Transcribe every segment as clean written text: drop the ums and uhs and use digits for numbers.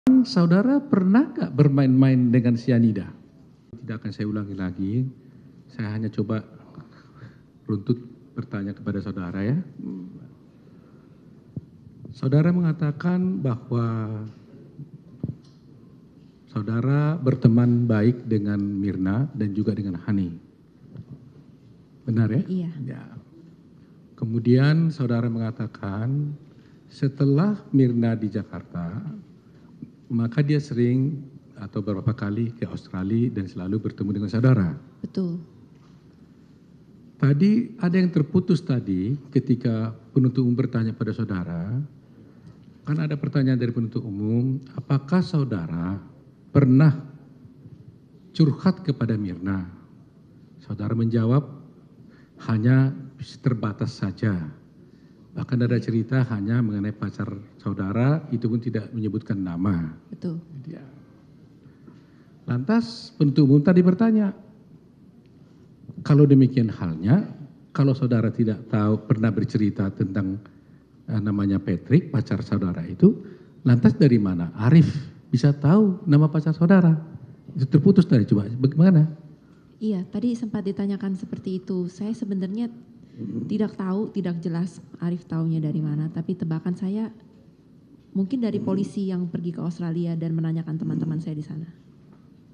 Saudara pernah nggak bermain-main dengan sianida? Tidak akan saya ulangi lagi. Saya hanya coba runtut bertanya kepada saudara ya. Saudara mengatakan bahwa saudara berteman baik dengan Mirna dan juga dengan Hani. Benar ya? Iya. Ya. Kemudian saudara mengatakan setelah Mirna di Jakarta, maka dia sering atau beberapa kali ke Australia dan selalu bertemu dengan saudara. Betul. Tadi ada yang terputus tadi ketika penuntut umum bertanya pada saudara. Kan ada pertanyaan dari penuntut umum, apakah saudara pernah curhat kepada Mirna? Saudara menjawab, hanya terbatas saja. Bahkan ada cerita hanya mengenai pacar saudara, itu pun tidak menyebutkan nama. Betul. Ya. Lantas penuntut umum tadi bertanya, kalau demikian halnya, kalau saudara tidak tahu pernah bercerita tentang namanya Patrick, pacar saudara itu, lantas dari mana Arif bisa tahu nama pacar saudara? Itu terputus tadi, coba bagaimana? Iya, tadi sempat ditanyakan seperti itu. Saya sebenarnya tidak tahu, tidak jelas Arif taunya dari mana, tapi tebakan saya mungkin dari polisi yang pergi ke Australia dan menanyakan teman-teman saya di sana.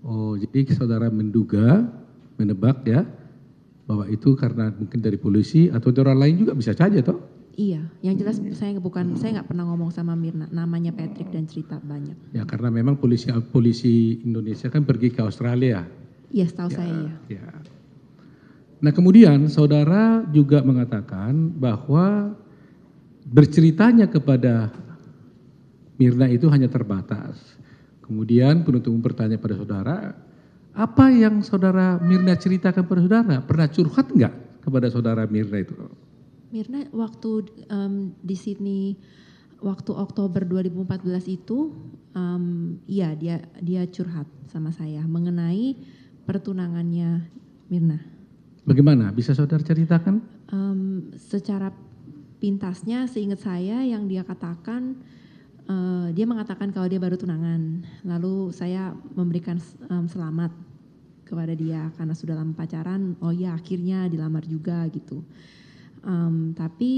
Oh, jadi saudara menduga, menebak ya, bahwa itu karena mungkin dari polisi atau dari orang lain juga bisa saja toh? Iya, yang jelas saya nggak pernah ngomong sama Mirna, namanya Patrick dan cerita banyak. Ya karena memang polisi Indonesia kan pergi ke Australia. Iya, setahu Ya, saya iya. ya. Nah kemudian saudara juga mengatakan bahwa berceritanya kepada Mirna itu hanya terbatas. Kemudian penuntut umum bertanya pada saudara, apa yang saudara Mirna ceritakan pada saudara? Pernah curhat enggak kepada saudara Mirna itu? Mirna waktu di Sydney waktu Oktober 2014 itu, iya dia curhat sama saya mengenai pertunangannya Mirna. Bagaimana? Bisa saudara ceritakan? Secara pintasnya seingat saya yang dia katakan, dia mengatakan kalau dia baru tunangan. Lalu saya memberikan selamat kepada dia karena sudah lama pacaran. Oh ya akhirnya dilamar juga gitu. Tapi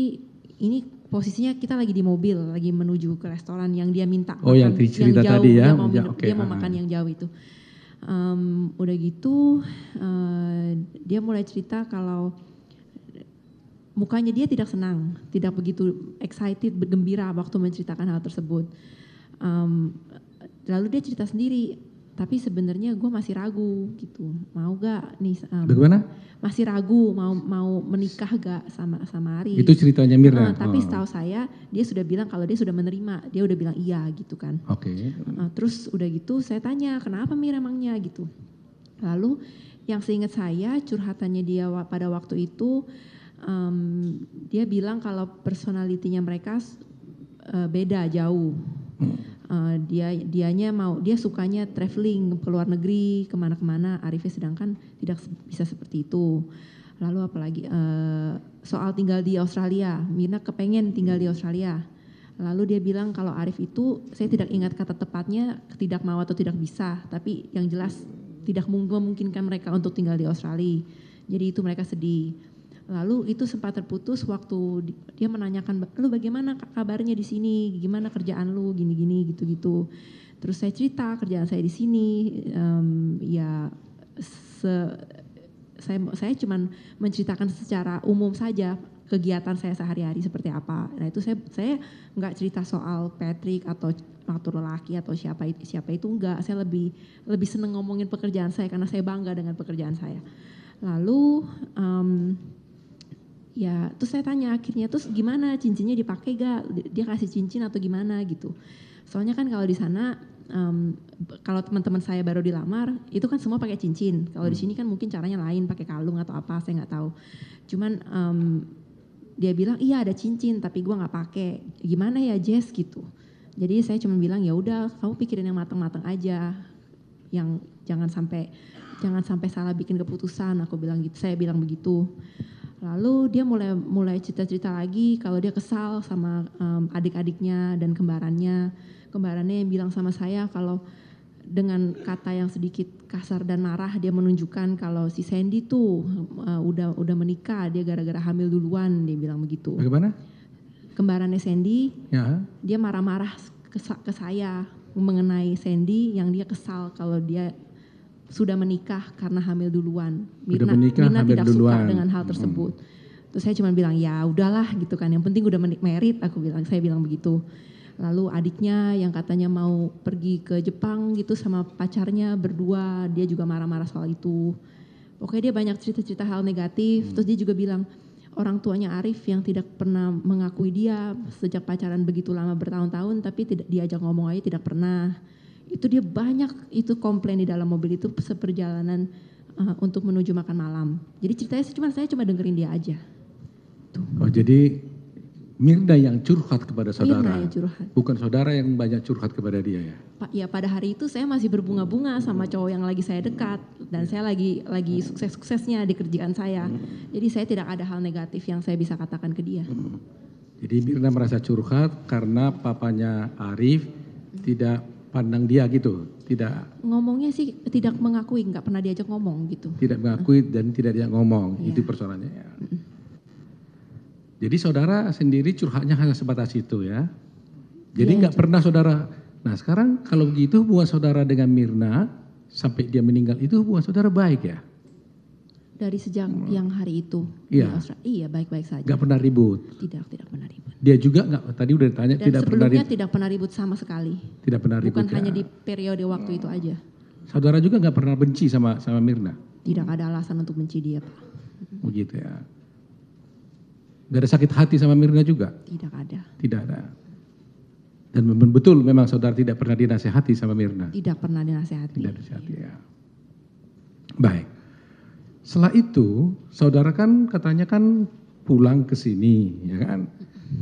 ini posisinya kita lagi di mobil, lagi menuju ke restoran yang dia minta Oh, makan yang cerita jauh, tadi ya? dia mau makan yang jauh itu. Udah gitu dia mulai cerita kalau mukanya dia tidak senang, tidak begitu excited, bergembira waktu menceritakan hal tersebut. Lalu dia cerita sendiri, tapi sebenarnya gue masih ragu gitu, mau gak nih? Bagaimana? Masih ragu mau menikah gak sama Arif. Itu ceritanya Mirna? Tapi setahu saya dia sudah bilang kalau dia sudah menerima, dia udah bilang iya gitu kan. Oke. Terus udah gitu saya tanya kenapa Mir emangnya gitu. Lalu yang seingat saya curhatannya dia pada waktu itu, dia bilang kalau personalitinya mereka beda jauh. Dia sukanya traveling ke luar negeri kemana-kemana, Arifnya sedangkan tidak bisa seperti itu. Lalu apalagi soal tinggal di Australia, Mirna kepengen tinggal di Australia. Lalu dia bilang kalau Arif itu, saya tidak ingat kata tepatnya, tidak mau atau tidak bisa, tapi yang jelas tidak memungkinkan mereka untuk tinggal di Australia. Jadi itu mereka sedih. Lalu itu sempat terputus waktu dia menanyakan, lu bagaimana kabarnya di sini, gimana kerjaan lu, gini-gini, gitu-gitu. Terus saya cerita kerjaan saya di sini, saya cuman menceritakan secara umum saja kegiatan saya sehari-hari seperti apa. Nah itu saya nggak cerita soal Patrick atau laki atau siapa itu enggak. Saya lebih seneng ngomongin pekerjaan saya karena saya bangga dengan pekerjaan saya. Lalu ya terus saya tanya akhirnya terus gimana cincinnya dipakai gak, dia kasih cincin atau gimana gitu. Soalnya kan kalau di sana kalau teman-teman saya baru dilamar itu kan semua pakai cincin. Kalau di sini kan mungkin caranya lain, pakai kalung atau apa, saya nggak tahu. Cuman dia bilang iya ada cincin tapi gue nggak pakai. Gimana ya Jess gitu. Jadi saya cuma bilang ya udah kamu pikirin yang matang-matang aja, yang jangan sampai salah bikin keputusan. Saya bilang begitu. Lalu dia mulai cerita-cerita lagi kalau dia kesal sama adik-adiknya dan kembarannya kembarannya yang bilang sama saya kalau dengan kata yang sedikit kasar dan marah dia menunjukkan kalau si Sandy tuh udah menikah, dia gara-gara hamil duluan, dia bilang begitu. Bagaimana? Kembarannya Sandy, Ya. dia marah-marah ke saya mengenai Sandy yang dia kesal kalau dia sudah menikah karena hamil duluan. Sudah menikah, Mirna hamil tidak duluan. suka dengan hal tersebut. Terus saya cuma bilang ya udahlah gitu kan, yang penting udah married, saya bilang begitu. Lalu adiknya yang katanya mau pergi ke Jepang gitu sama pacarnya berdua, dia juga marah-marah soal itu. Pokoknya dia banyak cerita-cerita hal negatif. Terus dia juga bilang orang tuanya Arif yang tidak pernah mengakui dia sejak pacaran begitu lama bertahun-tahun, tapi tidak diajak ngomong aja tidak pernah. Itu dia banyak itu komplain di dalam mobil itu seperjalanan untuk menuju makan malam. Jadi ceritanya saya cuma dengerin dia aja. Tuh. Oh, jadi Mirna yang curhat kepada saudara. Mirna yang curhat. Bukan saudara yang banyak curhat kepada dia ya. Ya pada hari itu saya masih berbunga-bunga sama cowok yang lagi saya dekat dan saya lagi sukses-suksesnya di kerjaan saya. Jadi saya tidak ada hal negatif yang saya bisa katakan ke dia. Jadi Mirna merasa curhat karena papanya Arif tidak pandang dia gitu, tidak Ngomongnya sih tidak mengakui, nggak pernah diajak ngomong gitu. tidak mengakui dan tidak diajak ngomong, itu persoalannya ya. Jadi saudara sendiri curhatnya hanya sebatas itu ya. Jadi nggak pernah saudara. Nah sekarang kalau begitu hubungan saudara dengan Mirna sampai dia meninggal itu hubungan saudara baik ya? Dari sejak yang hari itu Iya. di Australia, iya baik-baik saja. Nggak pernah ribut. Tidak pernah ribut. Dia juga nggak, tadi udah ditanya Dan tidak pernah sebelumnya ribut. tidak pernah ribut sama sekali. Tidak pernah ribut. Bukan ya. hanya di periode waktu itu aja. Saudara juga nggak pernah benci sama Mirna. Tidak ada alasan untuk benci dia, Pak. Begitu ya. Gak ada sakit hati sama Mirna juga? Tidak ada. Tidak ada. Dan betul memang saudara tidak pernah dinasehati sama Mirna? Tidak pernah dinasehati. Tidak dinasehati ya. Baik. Setelah itu saudara kan katanya kan pulang ke sini ya kan.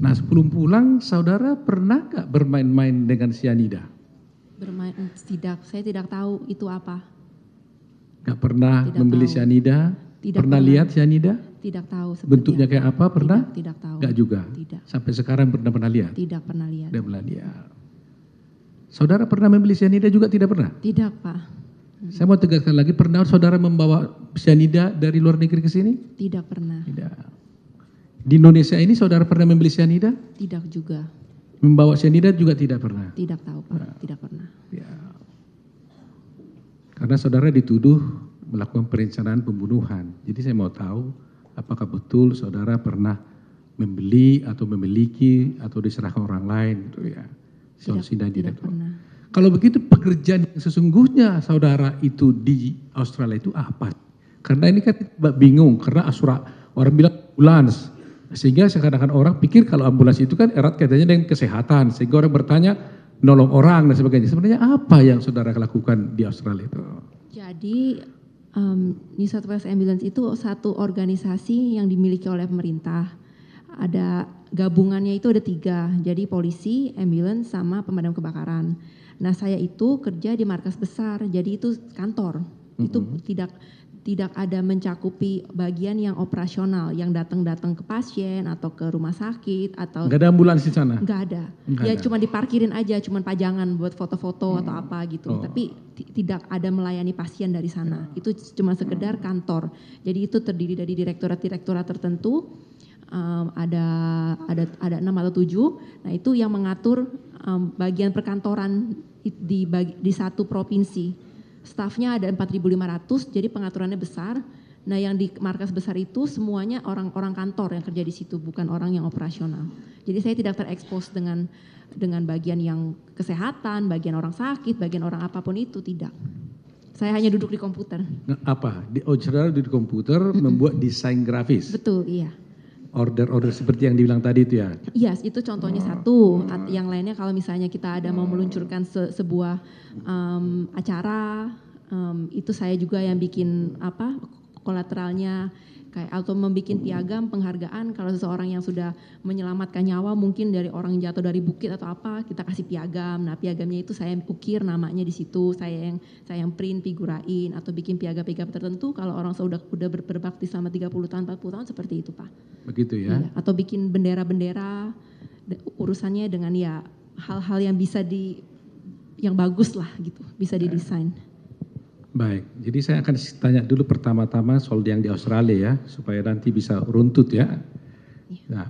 Nah sebelum pulang saudara pernah gak bermain-main dengan cyanida? Bermain tidak, saya tidak tahu itu apa. Gak pernah Tidak membeli tahu. cyanida? Tidak Pernah lihat cyanida? Tidak tahu seperti Bentuknya kayak apa? Pernah? Tidak tahu. Gak juga? Tidak. Sampai sekarang pernah lihat? Tidak pernah lihat. Tidak pernah lihat. Saudara pernah membeli cyanida juga tidak pernah? Tidak, Pak. Saya mau tegaskan lagi, pernah saudara membawa cyanida dari luar negeri ke sini? Tidak pernah. Tidak. Di Indonesia ini saudara pernah membeli cyanida? Tidak juga. Membawa cyanida juga tidak pernah? Tidak tahu, Pak. Tidak pernah. Ya. Karena saudara dituduh melakukan perencanaan pembunuhan. Jadi saya mau tahu apakah betul saudara pernah membeli atau memiliki atau diserahkan orang lain gitu ya. Tidak pernah. Kalau begitu pekerjaan yang sesungguhnya saudara itu di Australia itu apa? Karena ini kan bingung karena orang bilang ambulans. Sehingga kadang-kadang orang pikir kalau ambulans itu kan erat kaitannya dengan kesehatan. Sehingga orang bertanya nolong orang dan sebagainya. Sebenarnya apa yang saudara lakukan di Australia itu? Jadi New South Wales Ambulance itu satu organisasi yang dimiliki oleh pemerintah. Ada gabungannya itu ada 3, jadi polisi, ambulance, sama pemadam kebakaran. Nah saya itu kerja di markas besar, jadi itu kantor. Itu tidak ada mencakupi bagian yang operasional, yang datang-datang ke pasien atau ke rumah sakit atau Nggak ada ambulans di sana? nggak ada. Nggak Ya ada. cuma diparkirin aja, cuma pajangan buat foto-foto atau apa gitu. Tapi tidak ada melayani pasien dari sana. Itu cuma sekedar kantor. Jadi itu terdiri dari direktorat-direktorat tertentu. Ada 6 atau 7. Nah itu yang mengatur bagian perkantoran di satu provinsi. Stafnya ada 4.500, jadi pengaturannya besar. Nah yang di markas besar itu semuanya orang-orang kantor yang kerja di situ, bukan orang yang operasional. Jadi saya tidak terekspos dengan bagian yang kesehatan, bagian orang sakit, bagian orang apapun itu, tidak. Saya hanya duduk di komputer. Nah, apa? Saudara di komputer membuat desain grafis? Betul, iya. Order-order seperti yang dibilang tadi itu ya? Iya, itu contohnya satu. Yang lainnya kalau misalnya kita ada mau meluncurkan sebuah acara, itu saya juga yang bikin kolateralnya, kayak atau membuat piagam penghargaan kalau seseorang yang sudah menyelamatkan nyawa mungkin dari orang yang jatuh dari bukit atau apa, kita kasih piagam. Nah piagamnya itu saya ukir namanya di situ, saya yang print, figurain atau bikin piagam-piagam tertentu kalau orang sudah berbakti selama 30 tahun 40 tahun seperti itu Pak. Begitu ya? Iya, atau bikin bendera-bendera, urusannya dengan ya hal-hal yang bisa yang bagus lah gitu, bisa didesain. Baik, jadi saya akan tanya dulu pertama-tama soal yang di Australia ya, supaya nanti bisa runtut ya. Nah,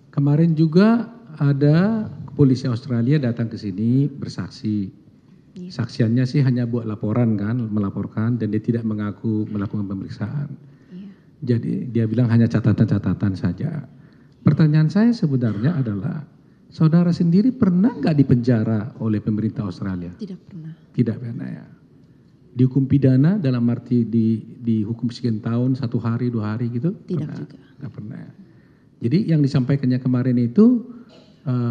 kemarin juga ada polisi Australia datang ke sini bersaksi. Saksiannya sih hanya buat laporan kan, melaporkan dan dia tidak mengaku melakukan pemeriksaan. Jadi dia bilang hanya catatan-catatan saja. Pertanyaan saya sebenarnya adalah, saudara sendiri pernah nggak dipenjara oleh pemerintah Australia? Tidak pernah. Tidak pernah ya. Dihukum pidana dalam arti dihukum sekian tahun, 1 hari, 2 hari gitu? Tidak Pernah? juga. Nggak pernah ya. Jadi yang disampaikannya kemarin itu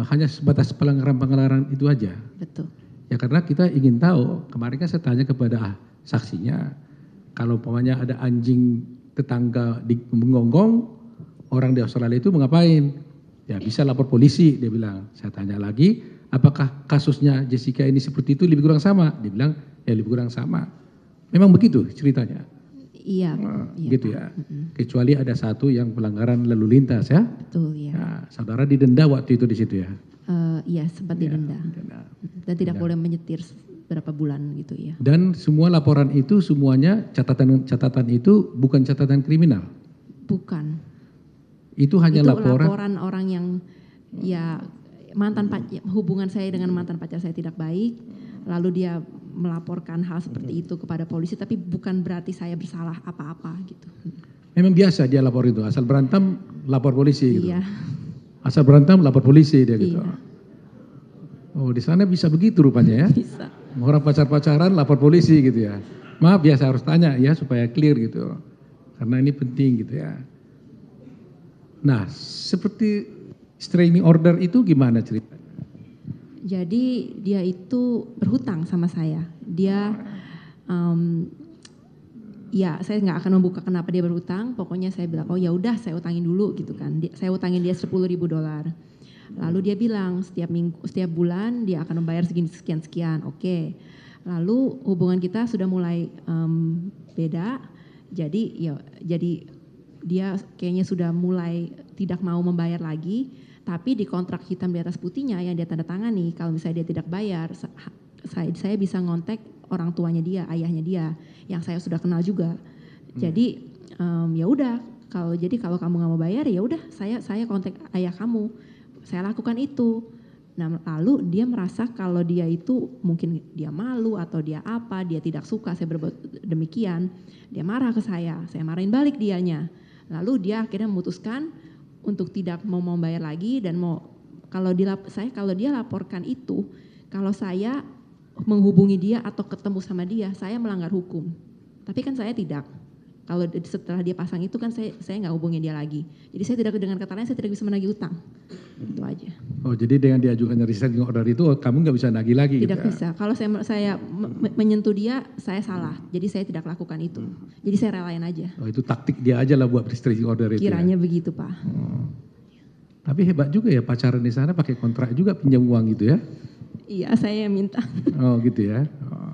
hanya sebatas pelanggaran-pelanggaran itu aja. Betul. Ya karena kita ingin tahu, kemarin kan saya tanya kepada saksinya, kalau umpamanya ada anjing tetangga menggonggong, orang di Australia itu mengapain? Ya bisa lapor polisi, dia bilang. Saya tanya lagi, apakah kasusnya Jessica ini seperti itu lebih kurang sama? Dia bilang, ya lebih kurang sama. Memang begitu ceritanya? Iya. Gitu ya. Kecuali ada satu yang pelanggaran lalu lintas ya. Betul ya. Nah, saudara didenda waktu itu di situ ya? Iya sempat didenda. Dan tidak boleh menyetir berapa bulan gitu ya. Dan semua laporan itu semuanya catatan itu bukan catatan kriminal? Bukan. Itu hanya itu laporan orang yang ya hubungan saya dengan mantan pacar saya tidak baik, lalu dia melaporkan hal seperti itu kepada polisi, tapi bukan berarti saya bersalah apa-apa gitu. Memang biasa dia lapor itu, asal berantem lapor polisi gitu. Iya. Asal berantem lapor polisi dia gitu. Iya. Oh di sana bisa begitu rupanya ya? Bisa. Orang pacar-pacaran lapor polisi gitu ya. Maaf ya saya harus tanya ya supaya clear gitu. Karena ini penting gitu ya. Nah seperti restraining order itu gimana ceritanya? Jadi dia itu berhutang sama saya. Dia ya saya nggak akan membuka kenapa dia berhutang. Pokoknya saya bilang oh ya udah saya utangin dulu gitu kan. Saya utangin dia $10.000. Lalu dia bilang setiap bulan dia akan membayar sekian. Oke. Lalu hubungan kita sudah mulai beda. Jadi dia kayaknya sudah mulai tidak mau membayar lagi. Tapi di kontrak hitam di atas putihnya yang dia tanda tangani, kalau misalnya dia tidak bayar, saya bisa ngontek orang tuanya dia, ayahnya dia, yang saya sudah kenal juga. Jadi ya udah, kalau kamu nggak mau bayar ya udah, saya kontak ayah kamu, saya lakukan itu. Nah lalu dia merasa kalau dia itu mungkin dia malu atau dia tidak suka saya berbuat demikian, dia marah ke saya marahin balik dianya. Lalu dia akhirnya memutuskan untuk tidak mau membayar lagi dan kalau dia laporkan itu, kalau saya menghubungi dia atau ketemu sama dia, saya melanggar hukum. Tapi kan saya tidak. Kalau setelah dia pasang itu kan saya nggak hubungi dia lagi. Jadi saya tidak, dengan kata lain saya tidak bisa menagih utang. Itu aja. Oh jadi dengan diajukan restraining order itu kamu nggak bisa nagih lagi? Tidak gitu bisa. Kalau saya menyentuh dia, saya salah. Jadi saya tidak lakukan itu. Jadi saya relain aja. Oh itu taktik dia aja lah buat restraining order itu. Kiranya begitu Pak. Tapi hebat juga ya pacaran di sana pakai kontrak juga pinjam uang gitu ya? Iya saya yang minta. Oh gitu ya. Oh.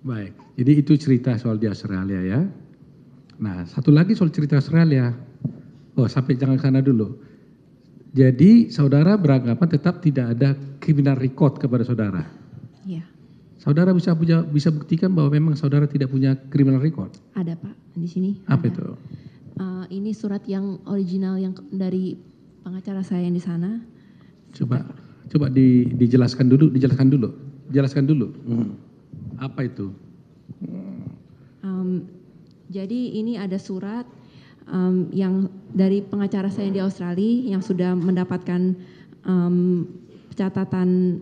Baik, jadi itu cerita soal di Australia ya. Nah, satu lagi soal cerita Australia. Oh, sampai jangan ke sana dulu. Jadi, saudara beranggapan tetap tidak ada criminal record kepada saudara. Iya. Saudara bisa buktikan bahwa memang saudara tidak punya criminal record? Ada Pak, di sini. Apa ada. itu? Ini surat yang original yang dari pengacara saya yang di sana. Coba dijelaskan dulu. Jelaskan dulu. Apa itu? Jadi ini ada surat yang dari pengacara saya di Australia yang sudah mendapatkan catatan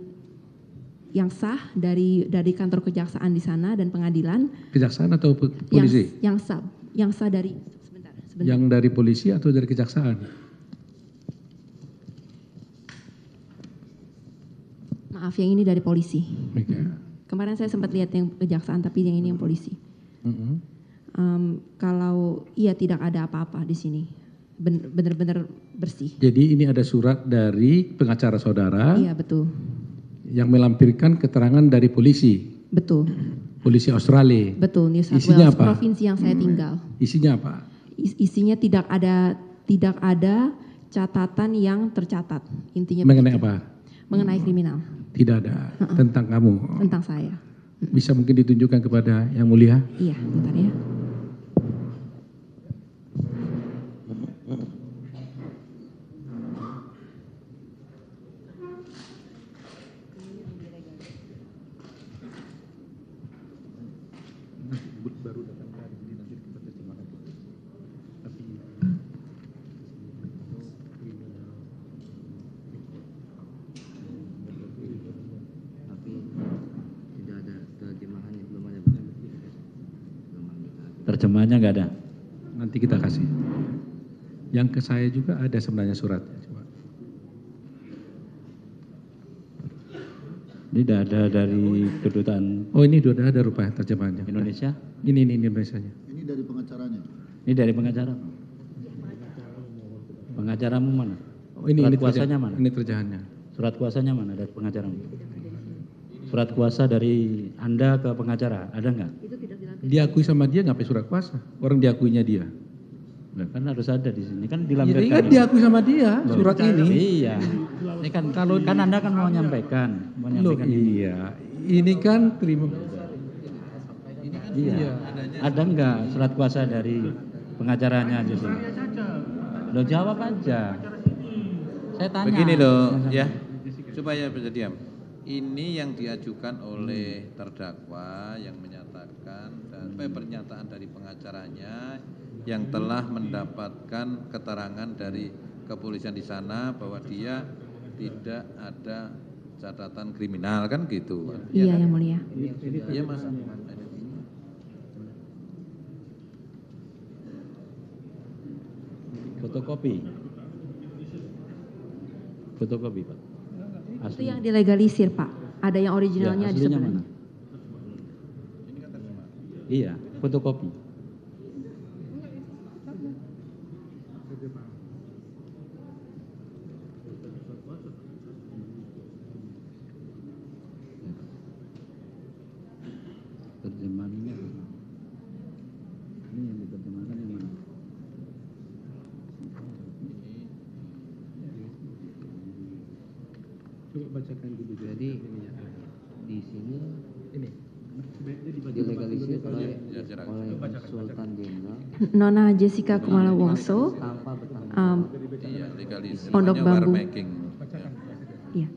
yang sah dari kantor kejaksaan di sana dan pengadilan. Kejaksaan atau polisi? Yang sah dari sebentar. Yang dari polisi atau dari kejaksaan? Maaf, yang ini dari polisi. Okay. Kemarin saya sempat lihat yang kejaksaan, tapi yang ini yang polisi. Kalau tidak ada apa-apa di sini, benar-benar bersih. Jadi ini ada surat dari pengacara saudara. Iya betul. Yang melampirkan keterangan dari polisi. Betul. Polisi Australia. Betul. New South Isinya Wales, apa? provinsi yang saya tinggal. Isinya apa? Isinya tidak ada catatan yang tercatat. Intinya mengenai begitu. Apa? mengenai kriminal Tidak ada tentang kamu. tentang saya. Bisa mungkin ditunjukkan kepada Yang Mulia? Iya, bentar ya. Terjemahannya nggak ada. Nanti kita kasih. Yang ke saya juga ada sebenarnya suratnya. Coba. Ini tidak ada dari kedutaan Oh ini sudah ada rupanya terjemahannya. Indonesia. Ini Indonesianya. Ini dari pengacaranya. Ini dari pengacara. Pengacaramu mana? Oh ini Surat kuasanya mana? Ini terjemahannya. Surat kuasanya mana dari pengacaramu? Surat kuasa dari Anda ke pengacara, ada nggak? Diakui sama dia ngapain surat kuasa? Orang diakuinya dia. Nah, kan harus ada di sini kan Ini dilampirkan. kan diakui sama dia surat ini. Iya. Ini kan kalau kan Anda kan mau menyampaikan, Loh, ini. iya. Ini kan terima. Iya. Ada nggak surat kuasa dari pengacaranya di sini? Lo jawab aja. Saya tanya. Begini loh ya, supaya bisa diam. Ini yang diajukan oleh terdakwa yang menyatakan dan pernyataan dari pengacaranya yang telah mendapatkan keterangan dari kepolisian di sana bahwa dia tidak ada catatan kriminal kan gitu. Iya, kan? Yang Mulia. Iya Mas. Fotokopi. Fotokopi, Pak. Itu yang dilegalisir, Pak. Ada yang originalnya Ya, di aslinya sebelah. mana? Iya, fotokopi. Terjemahannya ini yang diterjemahkan yang mana? Coba bacakan dulu. Jadi di sini Ini. dilegalisir oleh Ya, silakan. Konsultan Jenderal Nona Jessica Kumala Wongso, tanpa bertanggung Iya, legalisir. Pondok Namanya Bambu. warmaking. iya,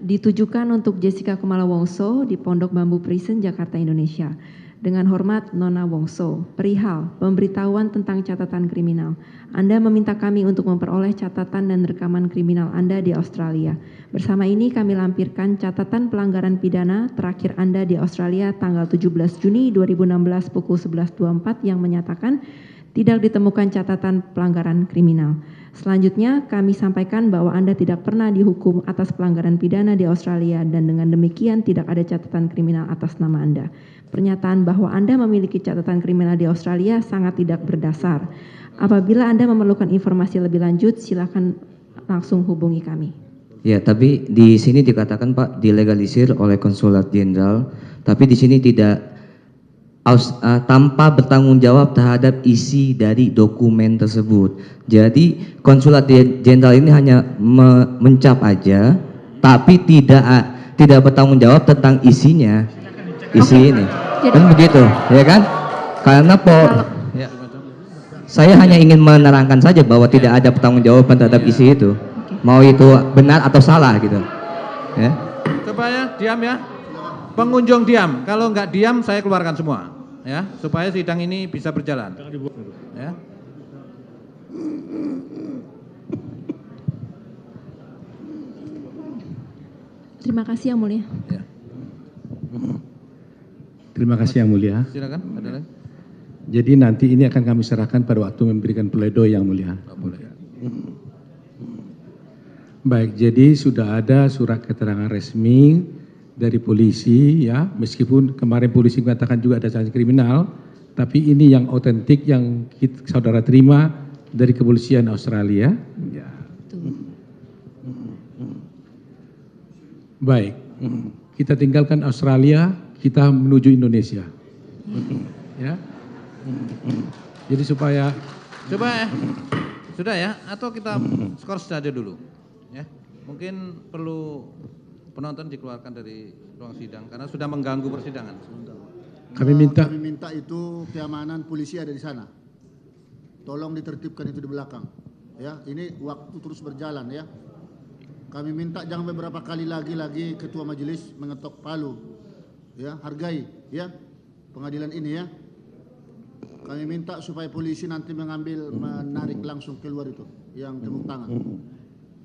ditujukan untuk Jessica Kumala Wongso di Pondok Bambu Prison, Jakarta, Indonesia. Dengan hormat Nona Wongso, perihal pemberitahuan tentang catatan kriminal. Anda meminta kami untuk memperoleh catatan dan rekaman kriminal Anda di Australia. Bersama ini kami lampirkan catatan pelanggaran pidana terakhir Anda di Australia tanggal 17 Juni 2016 pukul 11.24 yang menyatakan tidak ditemukan catatan pelanggaran kriminal. Selanjutnya, kami sampaikan bahwa Anda tidak pernah dihukum atas pelanggaran pidana di Australia dan dengan demikian tidak ada catatan kriminal atas nama Anda. Pernyataan bahwa Anda memiliki catatan kriminal di Australia sangat tidak berdasar. Apabila Anda memerlukan informasi lebih lanjut, silakan langsung hubungi kami. Ya, tapi di sini dikatakan Pak dilegalisir oleh Konsulat Jenderal, tapi di sini tidak tanpa bertanggung jawab terhadap isi dari dokumen tersebut. Jadi Konsulat Jenderal ini hanya mencap aja, tapi tidak bertanggung jawab tentang isinya, isi ini. Kan begitu, ya kan? Karena ya, saya hanya ingin menerangkan saja bahwa tidak ada pertanggungjawaban terhadap isi itu, mau itu benar atau salah gitu. Ya. Coba ya, diam ya. Pengunjung diam. Kalau nggak diam, saya keluarkan semua, ya, supaya sidang ini bisa berjalan. Ya. Terima kasih Yang Mulia. Ya. Terima kasih Yang Mulia. Silakan. Ada lagi? Jadi nanti ini akan kami serahkan pada waktu memberikan pledoi Yang Mulia. Nggak boleh. Baik, jadi sudah ada surat keterangan resmi dari polisi ya, meskipun kemarin polisi mengatakan juga ada sanksi kriminal, tapi ini yang otentik yang saudara terima dari kepolisian Australia. Ya. Baik, kita tinggalkan Australia, kita menuju Indonesia. Ya. Jadi supaya Coba ya. Sudah ya, atau kita skor saja dulu. Ya. Mungkin perlu penonton dikeluarkan dari ruang sidang karena sudah mengganggu persidangan. Kami minta itu keamanan polisi ada di sana. Tolong ditertibkan itu di belakang. Ya, ini waktu terus berjalan ya. Kami minta jangan beberapa kali lagi ketua majelis mengetok palu. Ya, hargai ya pengadilan ini ya. Kami minta supaya polisi nanti menarik langsung keluar itu yang tepuk tangan.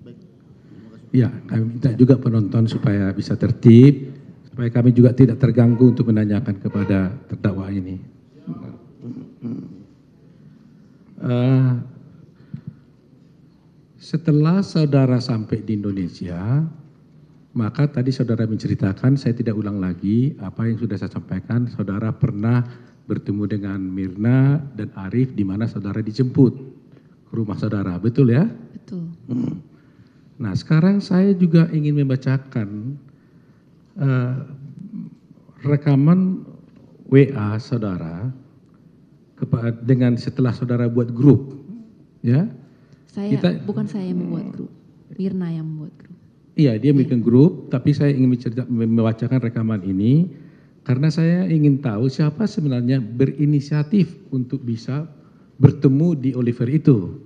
Baik. Terima kasih. Ya, kami minta juga penonton supaya bisa tertib, supaya kami juga tidak terganggu untuk menanyakan kepada terdakwa ini. Setelah saudara sampai di Indonesia, maka tadi saudara menceritakan, saya tidak ulang lagi apa yang sudah saya sampaikan. Saudara pernah bertemu dengan Mirna dan Arif di mana saudara dijemput ke rumah saudara, betul ya? Betul. Nah, sekarang saya juga ingin membacakan rekaman WA saudara dengan setelah saudara buat grup, ya. Bukan saya yang membuat grup, Mirna yang membuat grup. Iya, dia bikin grup, tapi saya ingin membacakan rekaman ini karena saya ingin tahu siapa sebenarnya berinisiatif untuk bisa bertemu di Oliver itu.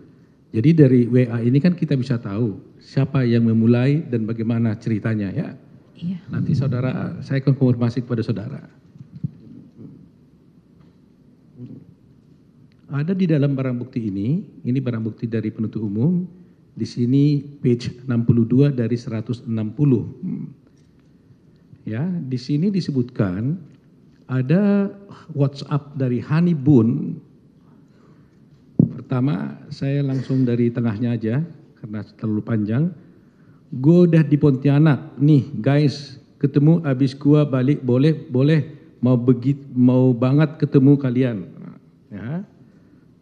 Jadi dari WA ini kan kita bisa tahu siapa yang memulai dan bagaimana ceritanya ya. Iya. Nanti saudara, saya akan konfirmasi kepada saudara. Ada di dalam barang bukti ini barang bukti dari penuntut umum, di sini page 62 dari 160. Ya, di sini disebutkan ada WhatsApp dari Hani Bun. Pertama, saya langsung dari tengahnya aja karena terlalu panjang. Gue udah di Pontianak, nih guys, ketemu abis gua balik boleh mau banget ketemu kalian. Ya.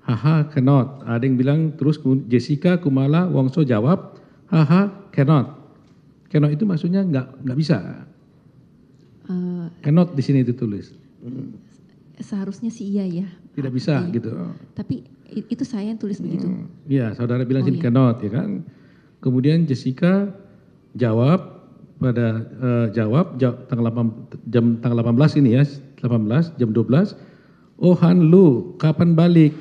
Haha, cannot. Ada yang bilang terus Jessica Kumala Wongso jawab, haha, cannot. Cannot itu maksudnya nggak bisa. Cannot di sini ditulis. Seharusnya sih iya ya. Tidak bisa Iya. gitu. Tapi itu saya yang tulis begitu. Iya, saudara bilang sini iya. cannot ya kan. Kemudian Jessica jawab pada tanggal 18 ini ya, 18 jam 12. Oh Han lu kapan balik?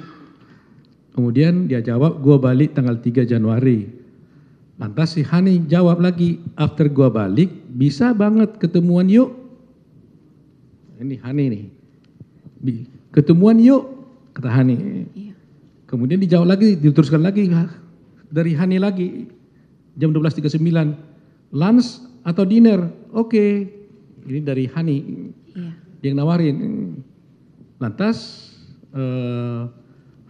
Kemudian dia jawab gua balik tanggal 3 Januari. Lantas si Hani jawab lagi, after gua balik bisa banget ketemuan yuk. Ini Hani nih. Ketemuan yuk, kata Hani. Iya. Kemudian dijawab lagi, diteruskan lagi dari Hani lagi. Jam 12.39. Lunch atau dinner? Oke. Ini dari Hani. Iya. Yang nawarin. Lantas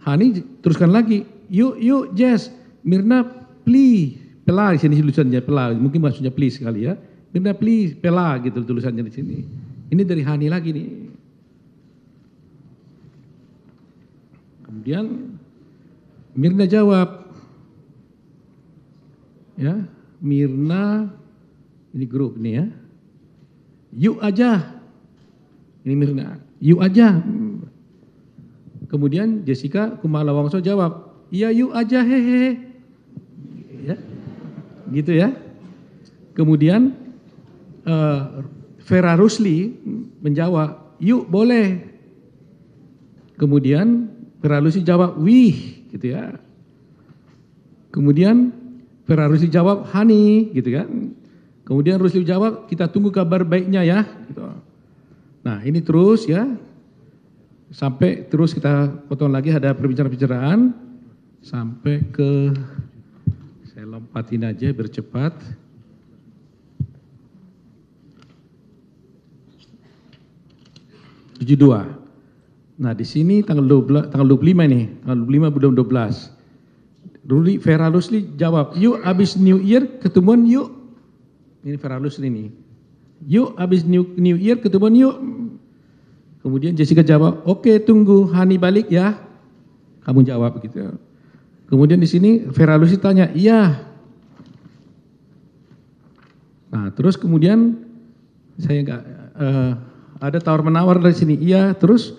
Hani teruskan lagi. Yuk Jess, Mirna please. Pela di sini tulisannya pela. Mungkin maksudnya please kali ya. Mirna please, pela gitu tulisannya di sini. Ini dari Hani lagi nih. Kemudian Mirna jawab, ya Mirna ini grup nih ya, yuk aja, ini Mirna, yuk aja. Kemudian Jessica Kumala Wongso jawab, iya yuk aja hehe, ya, gitu ya. Kemudian Vera Rusli menjawab, yuk boleh. Kemudian Vera Rusli jawab, wih, gitu ya. Kemudian Vera Rusli jawab, Hani, gitu kan. Kemudian Rusli jawab, kita tunggu kabar baiknya ya. Gitu. Nah ini terus ya, sampai terus kita potong lagi ada perbincangan-perbincangan sampai ke, saya lompatin aja bercepat. Tujuh 2. Nah di sini tanggal 25 nih, tanggal 25 bulan 12. Vera Rusli jawab, yuk abis New Year ketemuan yuk. Ini Vera Rusli nih. Yuk abis New Year ketemuan yuk. Kemudian Jessica jawab, oke tunggu Hani balik ya. Kamu jawab gitu. Kemudian di sini Vera Rusli tanya, iya. Nah terus kemudian saya nggak ada tawar menawar dari sini, iya. Terus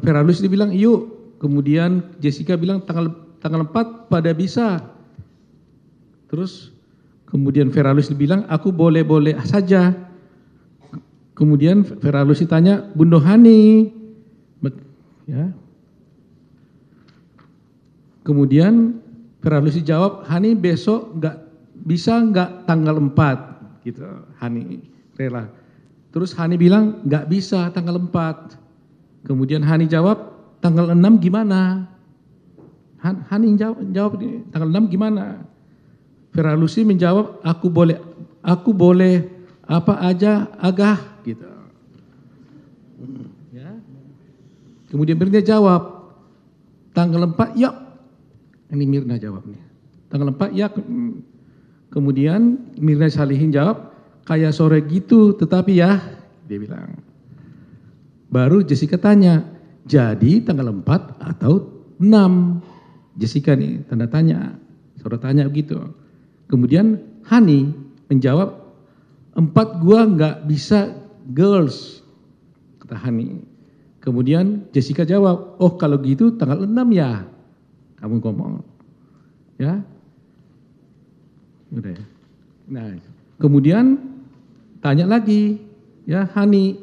Vera Rusli bilang yuk, kemudian Jessica bilang tanggal 4 pada bisa. Terus kemudian Feralusi bilang, aku boleh-boleh saja. Kemudian Feralusi tanya, Bunda Hani, ya. Kemudian Feralusi jawab, Hani besok nggak tanggal 4, gitu. Hani rela. Terus Hani bilang, nggak bisa tanggal 4. Kemudian Hani jawab, tanggal 6 gimana? Hani jawab tanggal 6 gimana? Feralusi menjawab, aku boleh apa aja agah, gitu. Ya. Kemudian Mirna jawab, tanggal 4 ya. Ini Mirna jawab nih. Tanggal 4 ya. Kemudian Mirna Salihin jawab, kayak sore gitu, tetapi ya, dia bilang. Baru Jessica tanya, jadi tanggal 4 atau 6? Jessica nih, tanda tanya. Saudara tanya begitu. Kemudian Hani menjawab, 4 gua nggak bisa girls, kata Hani. Kemudian Jessica jawab, oh kalau gitu tanggal 6 ya, kamu ngomong. Ya, udah ya. Nah, kemudian tanya lagi, ya Hani,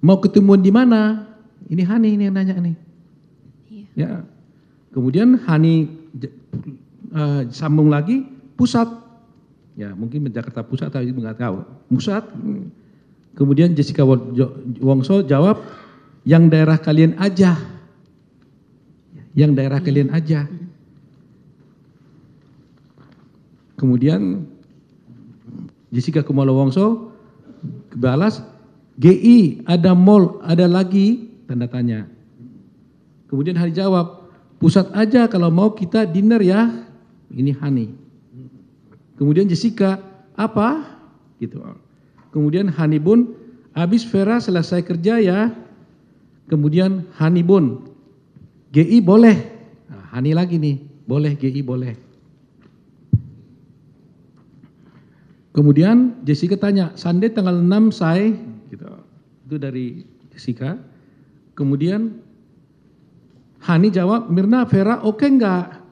mau ketemuan di mana? Ini Hani ini yang nanya nih. Iya. Ya. Kemudian Hani sambung lagi, pusat. Ya, mungkin Jakarta Pusat atau nggak tahu. Pusat. Kemudian Jessica Wongso jawab, yang daerah kalian aja. Yang daerah kalian aja. Kemudian Jessica Kumalo Wongso balas, GI ada mall, ada lagi, tanda tanya. Kemudian Hani jawab, pusat aja kalau mau kita dinner ya. Ini Hani. Kemudian Jessica, apa? Gitu. Kemudian Hani Bun, habis Vera selesai kerja ya. Kemudian Hani Bun, GI boleh. Nah, Hani lagi nih, boleh GI boleh. Kemudian Jessica tanya, Sunday tanggal 6 saya, gitu. Itu dari Jessica. Kemudian Hani jawab, Mirna, Vera oke enggak?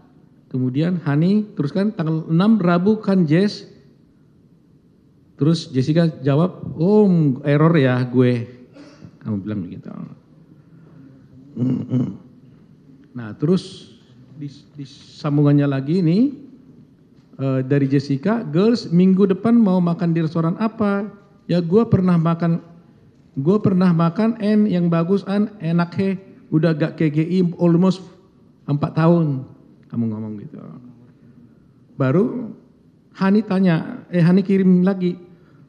Kemudian Hani teruskan, tanggal 6 Rabu kan Jess? Terus Jessica jawab, oh error ya gue. Kamu bilang begitu. Nah terus di sambungannya lagi nih, dari Jessica, girls minggu depan mau makan di restoran apa? Ya gue pernah makan yang bagus enak he. Udah gak KGI almost 4 tahun. Kamu ngomong gitu. Baru Hani kirim lagi.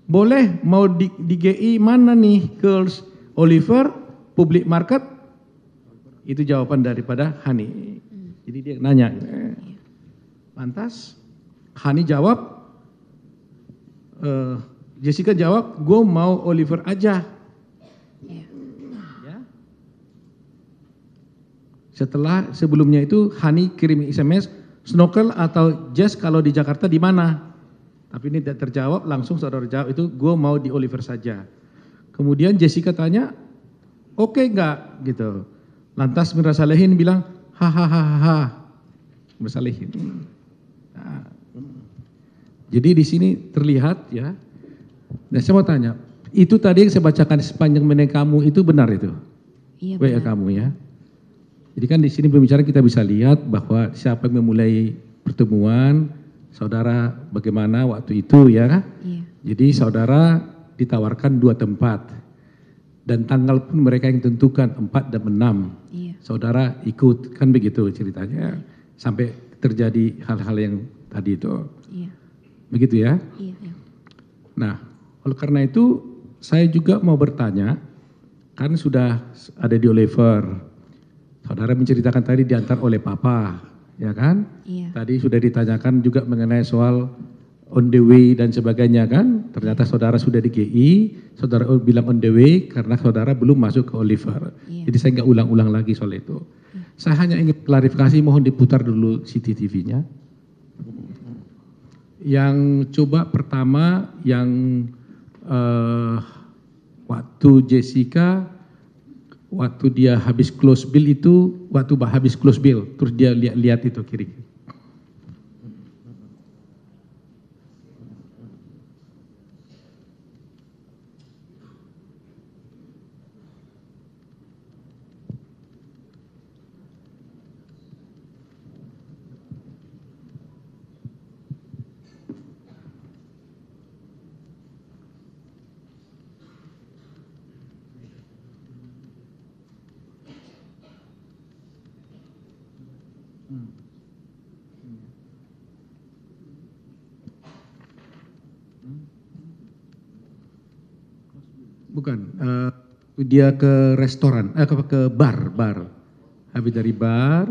Boleh mau di GI mana nih girls? Oliver, Public Market? Itu jawaban daripada Hani. Jadi dia nanya. Lantas Hani jawab, Jessica jawab, gue mau Oliver aja. Setelah sebelumnya itu Hani kirim SMS, snorkel atau jazz kalau di Jakarta di mana? Tapi ini tidak terjawab, langsung saudara jawab itu gue mau di Oliver saja. Kemudian Jessica tanya, oke enggak? Gitu. Lantas Mirna Salihin bilang, hahaha. Mirna Salihin. Nah, jadi di sini terlihat ya. Nah saya mau tanya, itu tadi yang saya bacakan sepanjang menit kamu itu benar itu? Iya WA benar. kamu ya? Jadi kan di sini berbicara kita bisa lihat bahwa siapa yang memulai pertemuan, saudara bagaimana waktu itu ya. Iya. Jadi saudara ditawarkan 2 tempat. Dan tanggal pun mereka yang tentukan 4 dan 6. Iya. Saudara ikut, kan begitu ceritanya. Sampai terjadi hal-hal yang tadi itu. Iya. Begitu ya. Iya. Iya. Nah, oleh karena itu saya juga mau bertanya, kan sudah ada di Oliver. Saudara menceritakan tadi diantar oleh Papa, ya kan? Iya. Tadi sudah ditanyakan juga mengenai soal on the way dan sebagainya kan? Ternyata saudara sudah di GI, saudara bilang on the way karena saudara belum masuk ke Oliver. Iya. Jadi saya nggak ulang-ulang lagi soal itu. Saya hanya ingin klarifikasi, mohon diputar dulu CCTV-nya. Yang coba pertama yang waktu Jessica, waktu dia habis close bill itu, waktu habis close bill, terus dia lihat itu kiri. Bukan, dia ke restoran, ke bar. Habis dari bar,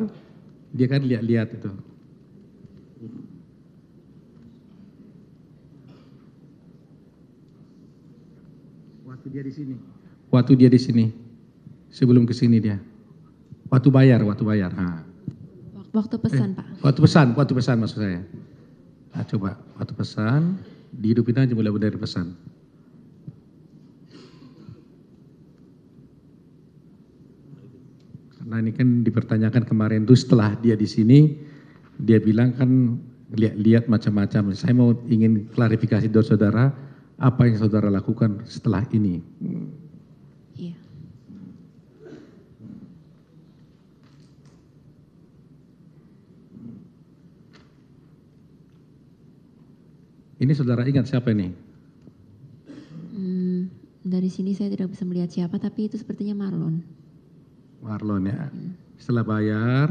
dia kan lihat-lihat itu. Waktu dia di sini. Sebelum ke sini dia. Waktu bayar. Nah. Waktu pesan, Pak. Waktu pesan maksud saya. Nah, coba, waktu pesan, dihidupin aja mulai dari pesan. Karena ini kan dipertanyakan kemarin tuh setelah dia di sini, dia bilang kan lihat macam-macam. Saya mau ingin klarifikasi dari saudara, apa yang saudara lakukan setelah ini. Iya. Ini saudara ingat siapa ini? Dari sini saya tidak bisa melihat siapa, tapi itu sepertinya Marlon. Marlon ya. Setelah bayar,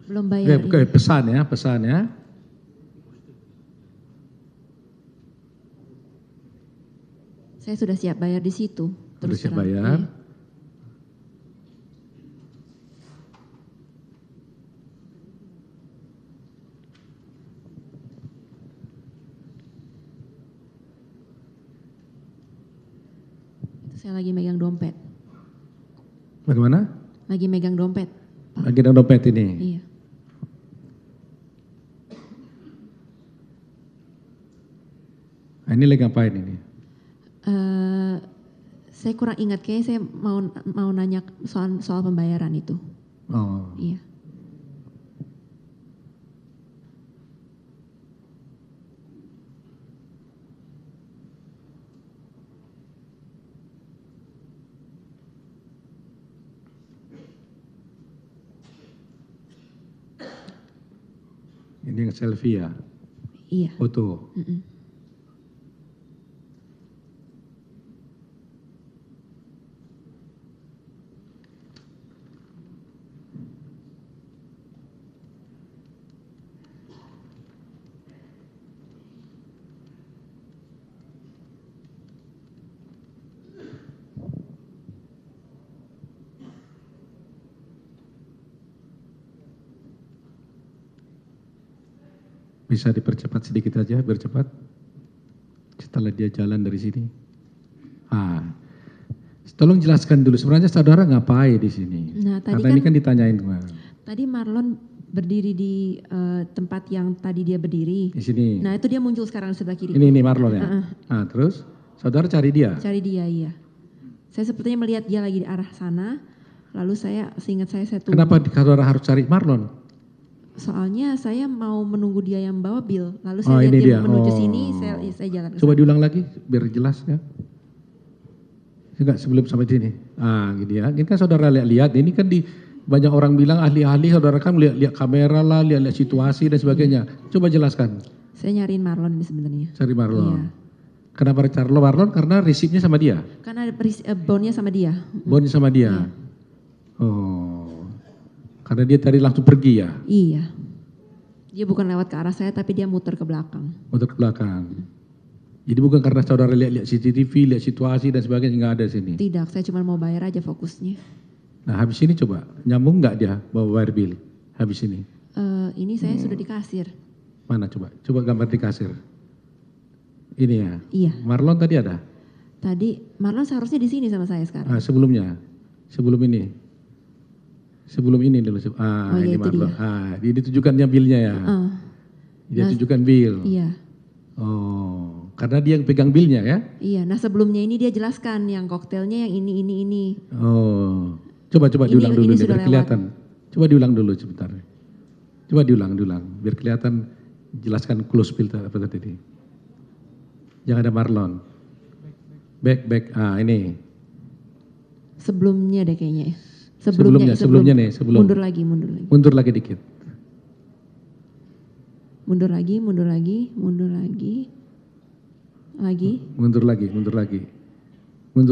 Belum bayar. pesan ya. Saya sudah siap bayar di situ. Sudah siap terang. bayar. Iya. Itu saya lagi megang dompet. Bagaimana? Lagi megang dompet. Pak. Lagi ada dompet ini. Iya. Nah, ini lagi ngapain ini? Saya kurang ingat, kayaknya saya mau nanya soal pembayaran itu. Oh. Iya. Ini yang selfie ya? Iya. Foto. Bisa dipercepat sedikit aja, bercepat. Setelah dia jalan dari sini. Tolong jelaskan dulu, sebenarnya saudara ngapain di sini? Nah, tadi karena ini kan ditanyain kemarin. Tadi Marlon berdiri di tempat yang tadi dia berdiri. Di sini. Nah, itu dia muncul sekarang di sebelah kiri. Ini Marlon ya? Terus saudara cari dia? Cari dia, iya. Saya sepertinya melihat dia lagi di arah sana. Lalu seingat saya tunggu. Kenapa saudara harus cari Marlon? Soalnya saya mau menunggu dia yang bawa bil. Lalu saya lihat ini dia dia. menuju sini, saya jalan ke Coba sana. diulang lagi biar jelas ya. Enggak, sebelum sampai sini. Gini ya. Ini kan saudara lihat, ini kan banyak orang bilang ahli-ahli, saudara kan lihat kamera lah, lihat situasi dan sebagainya. Coba jelaskan. Saya nyariin Marlon ini sebenarnya. Cari Marlon. Iya. Kenapa cari Marlon? Karena resipnya sama dia. Karena bondnya sama dia. Bondnya sama dia. Iya. Oh. Karena dia tadi langsung pergi ya? Iya. Dia bukan lewat ke arah saya, tapi dia muter ke belakang. Muter ke belakang. Jadi bukan karena saudara lihat CCTV, lihat situasi dan sebagainya, nggak ada sini? Tidak, saya cuma mau bayar aja fokusnya. Nah habis ini coba, nyambung nggak dia bawa bayar bil? Habis ini? Ini saya sudah di kasir. Mana coba? Coba gambar di kasir. Ini ya? Iya. Marlon tadi ada? Tadi Marlon seharusnya di sini sama saya sekarang. Sebelumnya? Sebelum ini? Sebelum ini dulu. Ini itu Marlon. dia. Ini tunjukkannya bilnya ya? Dia tunjukkan bil? Iya. Oh, karena dia yang pegang bilnya ya? Iya, nah sebelumnya ini dia jelaskan yang koktelnya yang ini. Oh, coba diulang dulu nih, biar kelihatan. Coba diulang dulu sebentar. Coba diulang, biar kelihatan. Jelaskan close filter apa tadi. Yang ada Marlon. Back. Ini. Sebelumnya deh kayaknya. Sebelumnya nih. Mundur lagi. Mundur lagi dikit. Mundur lagi. Mundur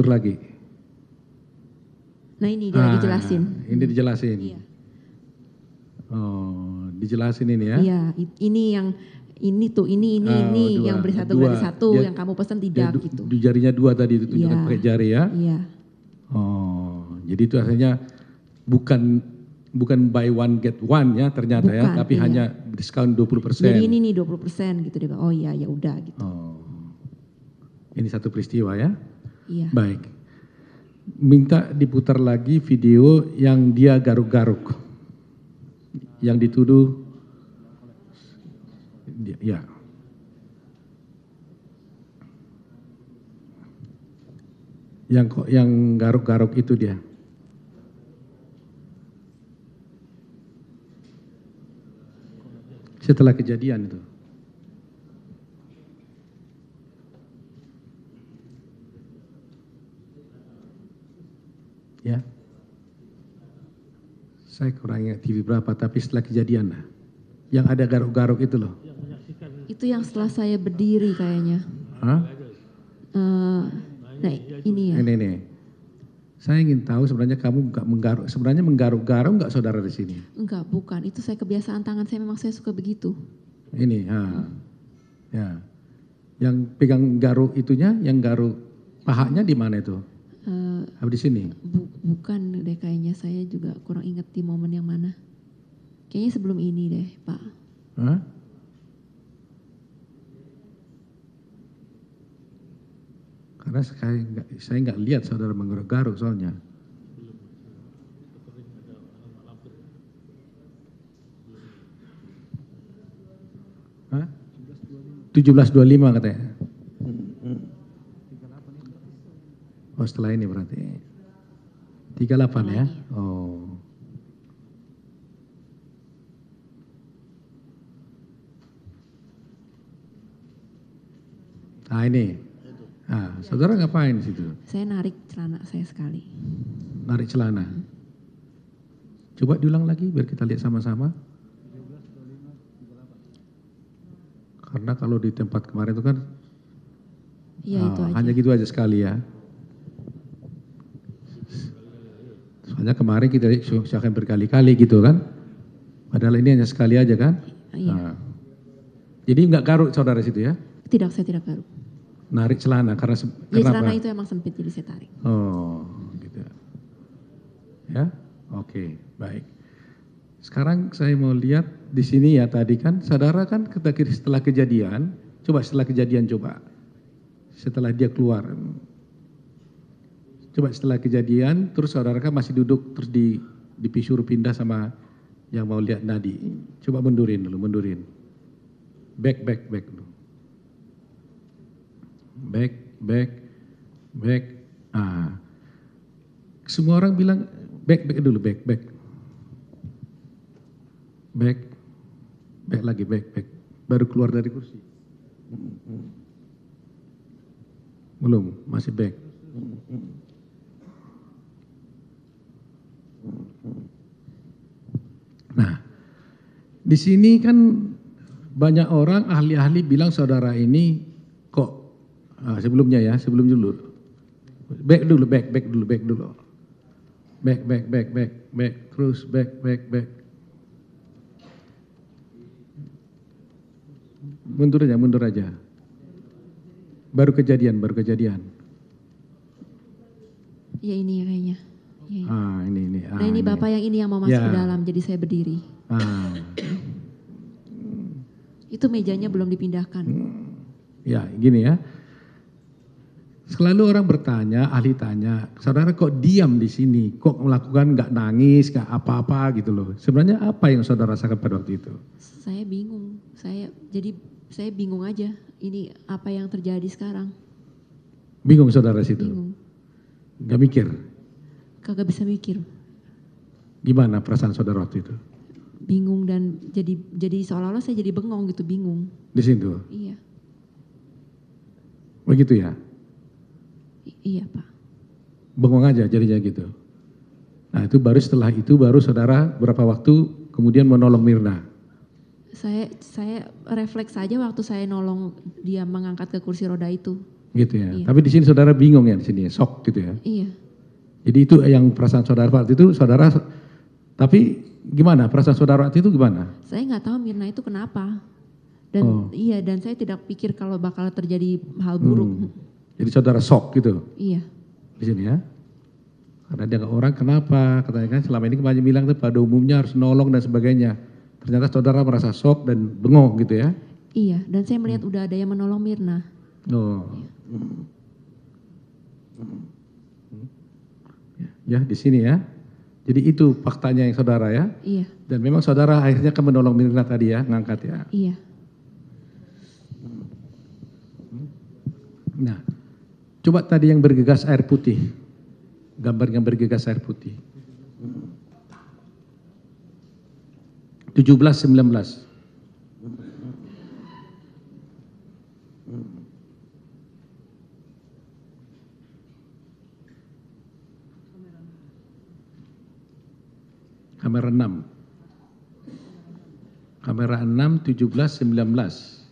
lagi. Nah ini dia lagi jelasin. Ini dijelasin. Iya. Oh, dijelasin ini ya? Iya, ini ini tuh, ini, dua. yang beri satu Dua. garis satu, Dia- yang kamu pesan Dia tidak gitu. di jarinya 2 tadi itu tunjukkan Iya. pakai jari ya. Iya, Oh, jadi itu artinya bukan buy one get one ya ternyata ya, Bukan, tapi iya. hanya diskon 20%. jadi ini nih 20% gitu dia bilang. Oh iya, ya udah gitu. Oh. Ini satu peristiwa ya. Iya. Baik. Minta diputar lagi video yang dia garuk-garuk. Yang dituduh ya. Yang garuk-garuk itu dia. Setelah kejadian itu. Ya. Saya kurang ingat TV berapa, tapi setelah kejadian lah. Yang ada garuk-garuk itu loh. Itu yang setelah saya berdiri kayaknya. Hah? Nah ini ya. Ini. Saya ingin tahu sebenarnya kamu nggak menggaruk, sebenarnya menggaruk-garuk nggak saudara di sini? Enggak, bukan. Itu saya kebiasaan tangan saya, memang saya suka begitu. Ini, ya. Yang pegang garuk itunya, yang garuk pahanya di mana itu? Apa di sini? Bukan deh kayaknya, saya juga kurang ingat di momen yang mana. Kayaknya sebelum ini deh, Pak. Hah? Karena saya nggak lihat saudara menggaruk-garuk soalnya. Hah? 17.25 katanya. Oh setelah ini berarti. 38 ya? Oh. Nah ini. Nah, saudara ngapain di situ? Saya narik celana saya sekali. Narik celana. Coba diulang lagi biar kita lihat sama-sama. Karena kalau di tempat kemarin itu kan Iya itu aja. hanya gitu aja sekali ya. Soalnya kemarin kita akan berkali-kali gitu kan. Padahal ini hanya sekali aja kan. Iya. Nah, jadi nggak garuk saudara situ ya? Tidak, saya tidak garuk. Narik celana karena Ya kenapa? celana itu emang sempit jadi saya tarik. Oh, gitu. Ya, oke, baik. Sekarang saya mau lihat di sini ya tadi kan, saudara kan setelah kejadian, setelah dia keluar, coba setelah kejadian, terus saudara kan masih duduk, terus disuruh pindah sama yang mau lihat nadi. Coba mundurin dulu, back dulu. Back. Semua orang bilang back dulu, back lagi, back. Baru keluar dari kursi. Belum, masih back. Nah, di sini kan banyak orang ahli-ahli bilang saudara ini kok sebelum dulu. Back dulu. Back, terus back. Mundur aja. Baru kejadian. Ya ini ya kayaknya. Ya, ini. Ini. Nah ini bapak yang ini yang mau masuk ke dalam, jadi saya berdiri. Itu mejanya belum dipindahkan. Ya, gini ya. Selalu orang bertanya, ahli tanya, saudara kok diam di sini, kok melakukan nggak nangis, nggak apa-apa gitu loh. Sebenarnya apa yang saudara rasakan pada waktu itu? Saya bingung, saya bingung aja. Ini apa yang terjadi sekarang? Bingung saudara situ? Bingung, Nggak mikir? kagak bisa mikir. Gimana perasaan saudara waktu itu? Bingung dan jadi seolah-olah saya jadi bengong gitu, bingung. Di situ? Iya, Begitu ya? iya Pak. Bengong aja jadinya gitu. Nah itu setelah itu baru saudara berapa waktu kemudian menolong Mirna? Saya refleks saja waktu saya nolong dia mengangkat ke kursi roda itu. Gitu ya. Iya. Tapi di sini saudara bingung ya di sini, shock gitu ya. Iya. Jadi itu yang perasaan saudara waktu itu saudara. Tapi gimana perasaan saudara waktu itu gimana? Saya nggak tahu Mirna itu kenapa. Dan iya, dan saya tidak pikir kalau bakal terjadi hal buruk. Jadi saudara shock gitu Iya. di sini ya. Karena dia orang kenapa, katanya kan selama ini banyak bilang tuh pada umumnya harus nolong dan sebagainya. Ternyata saudara merasa shock dan bengong gitu ya. Iya, dan saya melihat udah ada yang menolong Mirna. Oh. Ya di sini ya. Jadi itu faktanya yang saudara ya. Iya. Dan memang saudara akhirnya kan menolong Mirna tadi ya, ngangkat ya. Iya. Nah, coba tadi yang bergegas air putih. Gambar yang bergegas air putih. 17-19. Kamera 6. Kamera 6, 17, 19.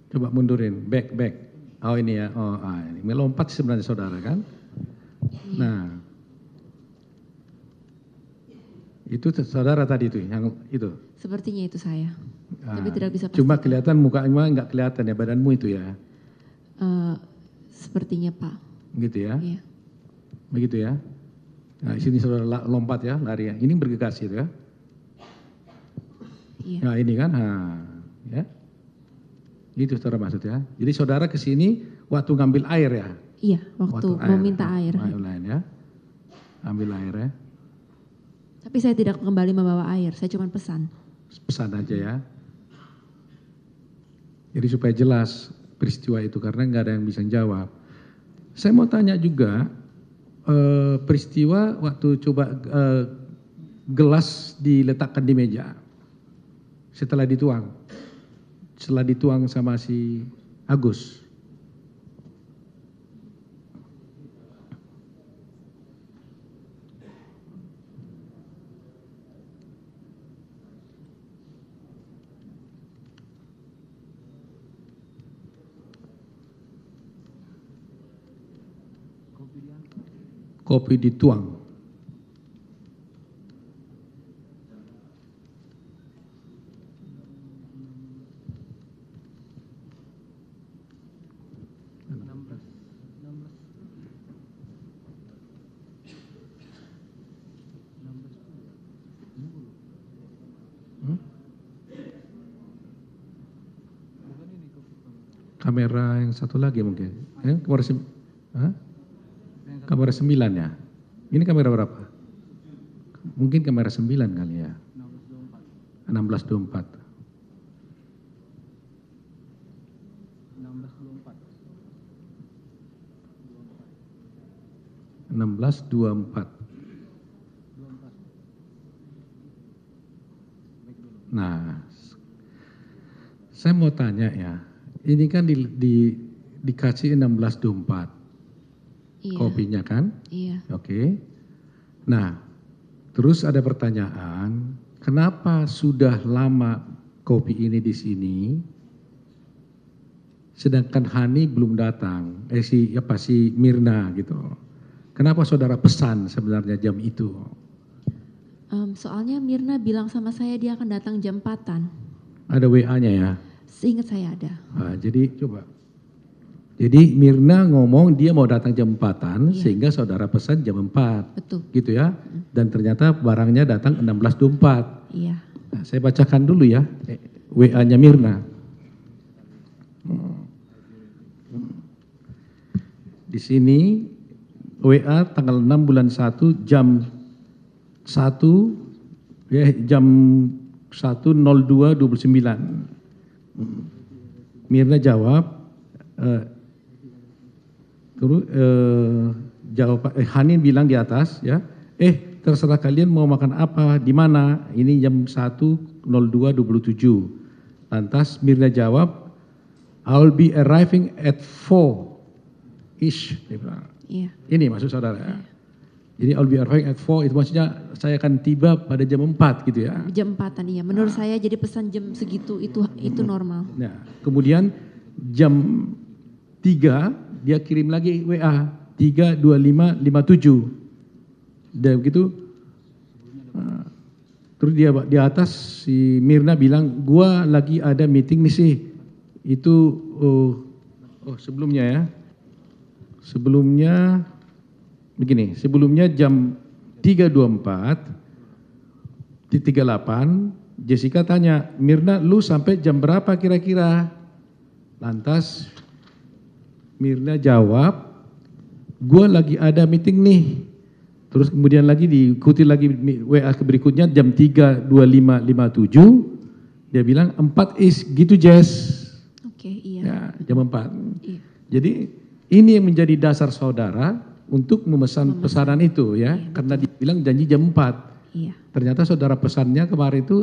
Coba mundurin, back. Oh ini ya, ini melompat sebenarnya saudara kan. Nah, itu saudara tadi itu, yang itu. Sepertinya itu saya. Tapi tidak bisa Cuma pastikan. kelihatan mukanya nggak kelihatan ya, badanmu itu ya. Sepertinya Pak. Gitu ya, Iya. begitu ya. Nah di sini saudara lompat ya, lari ya. Ini bergegas gitu ya. Iya. Nah ini kan, ya. Itu saudara maksud ya. Jadi saudara ke sini waktu ngambil air ya. Iya, waktu meminta air. Ambil air ya. Ambil air ya. Tapi saya tidak kembali membawa air, saya cuma pesan. Pesan aja ya. Jadi supaya jelas peristiwa itu karena nggak ada yang bisa jawab. Saya mau tanya juga peristiwa waktu coba gelas diletakkan di meja setelah dituang sama si Agus. Kopi dituang. Kamera yang satu lagi mungkin. Kamera 9 ya. Ini kamera berapa? Mungkin kamera 9 kali ya. 1624. 1624. Nah, saya mau tanya ya. Ini kan dikasih 1624. Iya. Kopinya kan? Iya. Oke. Nah, terus ada pertanyaan, kenapa sudah lama kopi ini di sini, sedangkan Hani belum datang? Si Mirna gitu. Kenapa saudara pesan sebenarnya jam itu? Soalnya Mirna bilang sama saya dia akan datang jam 4-an. Ada WA-nya ya? Seingat saya ada. Nah, jadi coba. Jadi Mirna ngomong dia mau datang jam 4-an, Iya. sehingga saudara pesan jam 4. Betul. Gitu ya. Dan ternyata barangnya datang 1624. Iya. Nah, saya bacakan dulu ya WA-nya Mirna. Di sini WA tanggal 6 bulan 1 jam 1 ya jam 1:02:29. Mirna jawab terus jawab Hanin bilang di atas ya, terserah kalian mau makan apa, di mana, ini jam 1:02:27. Lantas Mirna jawab, I'll be arriving at 4-ish. Iya. Ini maksud saudara. Jadi I'll be arriving at 4 itu maksudnya saya akan tiba pada jam 4 gitu ya. Jam 4-an iya. Menurut saya jadi pesan jam segitu itu normal. Nah, kemudian jam 3 dia kirim lagi WA 3:25:57. Dia begitu, terus dia di atas si Mirna bilang, gua lagi ada meeting nih sih. Itu sebelumnya ya. Sebelumnya begini, sebelumnya jam 3.24 di 38 Jessica tanya, Mirna lu sampai jam berapa kira-kira? Lantas Mirna jawab, gua lagi ada meeting nih. Terus kemudian lagi diikuti lagi WA berikutnya jam 3.25.57 dia bilang 4 is gitu Jess. Oke, iya. Ya, jam 4. Iya. Jadi ini yang menjadi dasar saudara untuk memesan pesanan itu ya, Iya, karena dia bilang janji jam 4. Iya. Ternyata saudara pesannya kemarin itu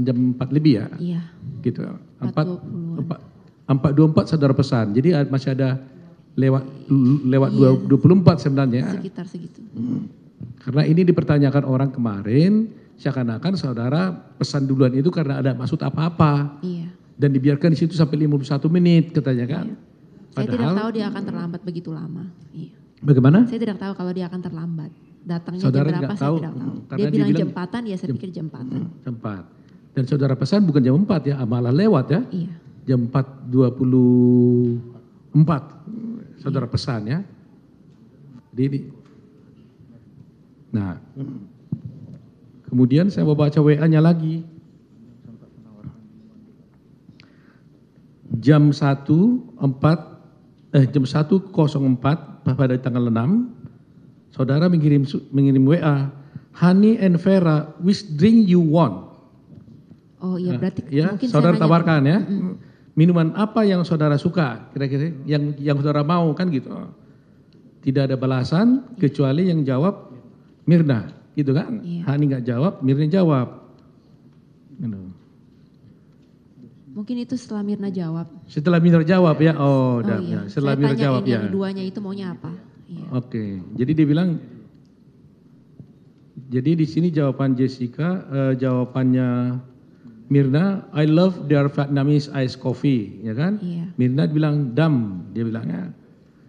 jam 4 lebih ya. Iya. Gitu. 4.20-an. 4.24 saudara pesan. Jadi masih ada lewat Iya. 24 sebenarnya. Sekitar segitu. Karena ini dipertanyakan orang kemarin, seakan-akan saudara pesan duluan itu karena ada maksud apa-apa. Iya. Dan dibiarkan di situ sampai 51 menit katanya kan. Saya tidak tahu dia akan terlambat begitu lama. Iya. Bagaimana? Saya tidak tahu kalau dia akan terlambat. Datangnya Saudara jam berapa nggak saya tahu, tidak tahu. karena Dia dia bilang bilang jam 4-an, ya saya pikir jam 4-an. Jam 4. Dan saudara pesan bukan jam 4 ya, malah lewat ya. Iya. Jam 4.24 saudara pesan ya. Jadi, nah, kemudian saya mau baca WA-nya lagi. Jam 1.04 pada tanggal 6, saudara mengirim WA, Hani and Vera, which drink you want? Oh iya, berarti Ya, mungkin saudara saya nanya, tawarkan ya. Minuman apa yang saudara suka? Kira-kira yang saudara mau kan gitu. Tidak ada balasan kecuali yang jawab Mirna, gitu kan? Iya. Hani nggak jawab, Mirna jawab. Gitu. mungkin itu setelah Mirna jawab. Setelah Mirna jawab ya, Iya. setelah Saya Mirna tanyain jawab ya. yang duanya itu maunya apa? Iya. Oke, jadi dia bilang, jadi di sini jawaban Jessica, jawabannya Mirna, I love their Vietnamese iced coffee, ya kan? Iya. Mirna bilang dam, dia bilangnya.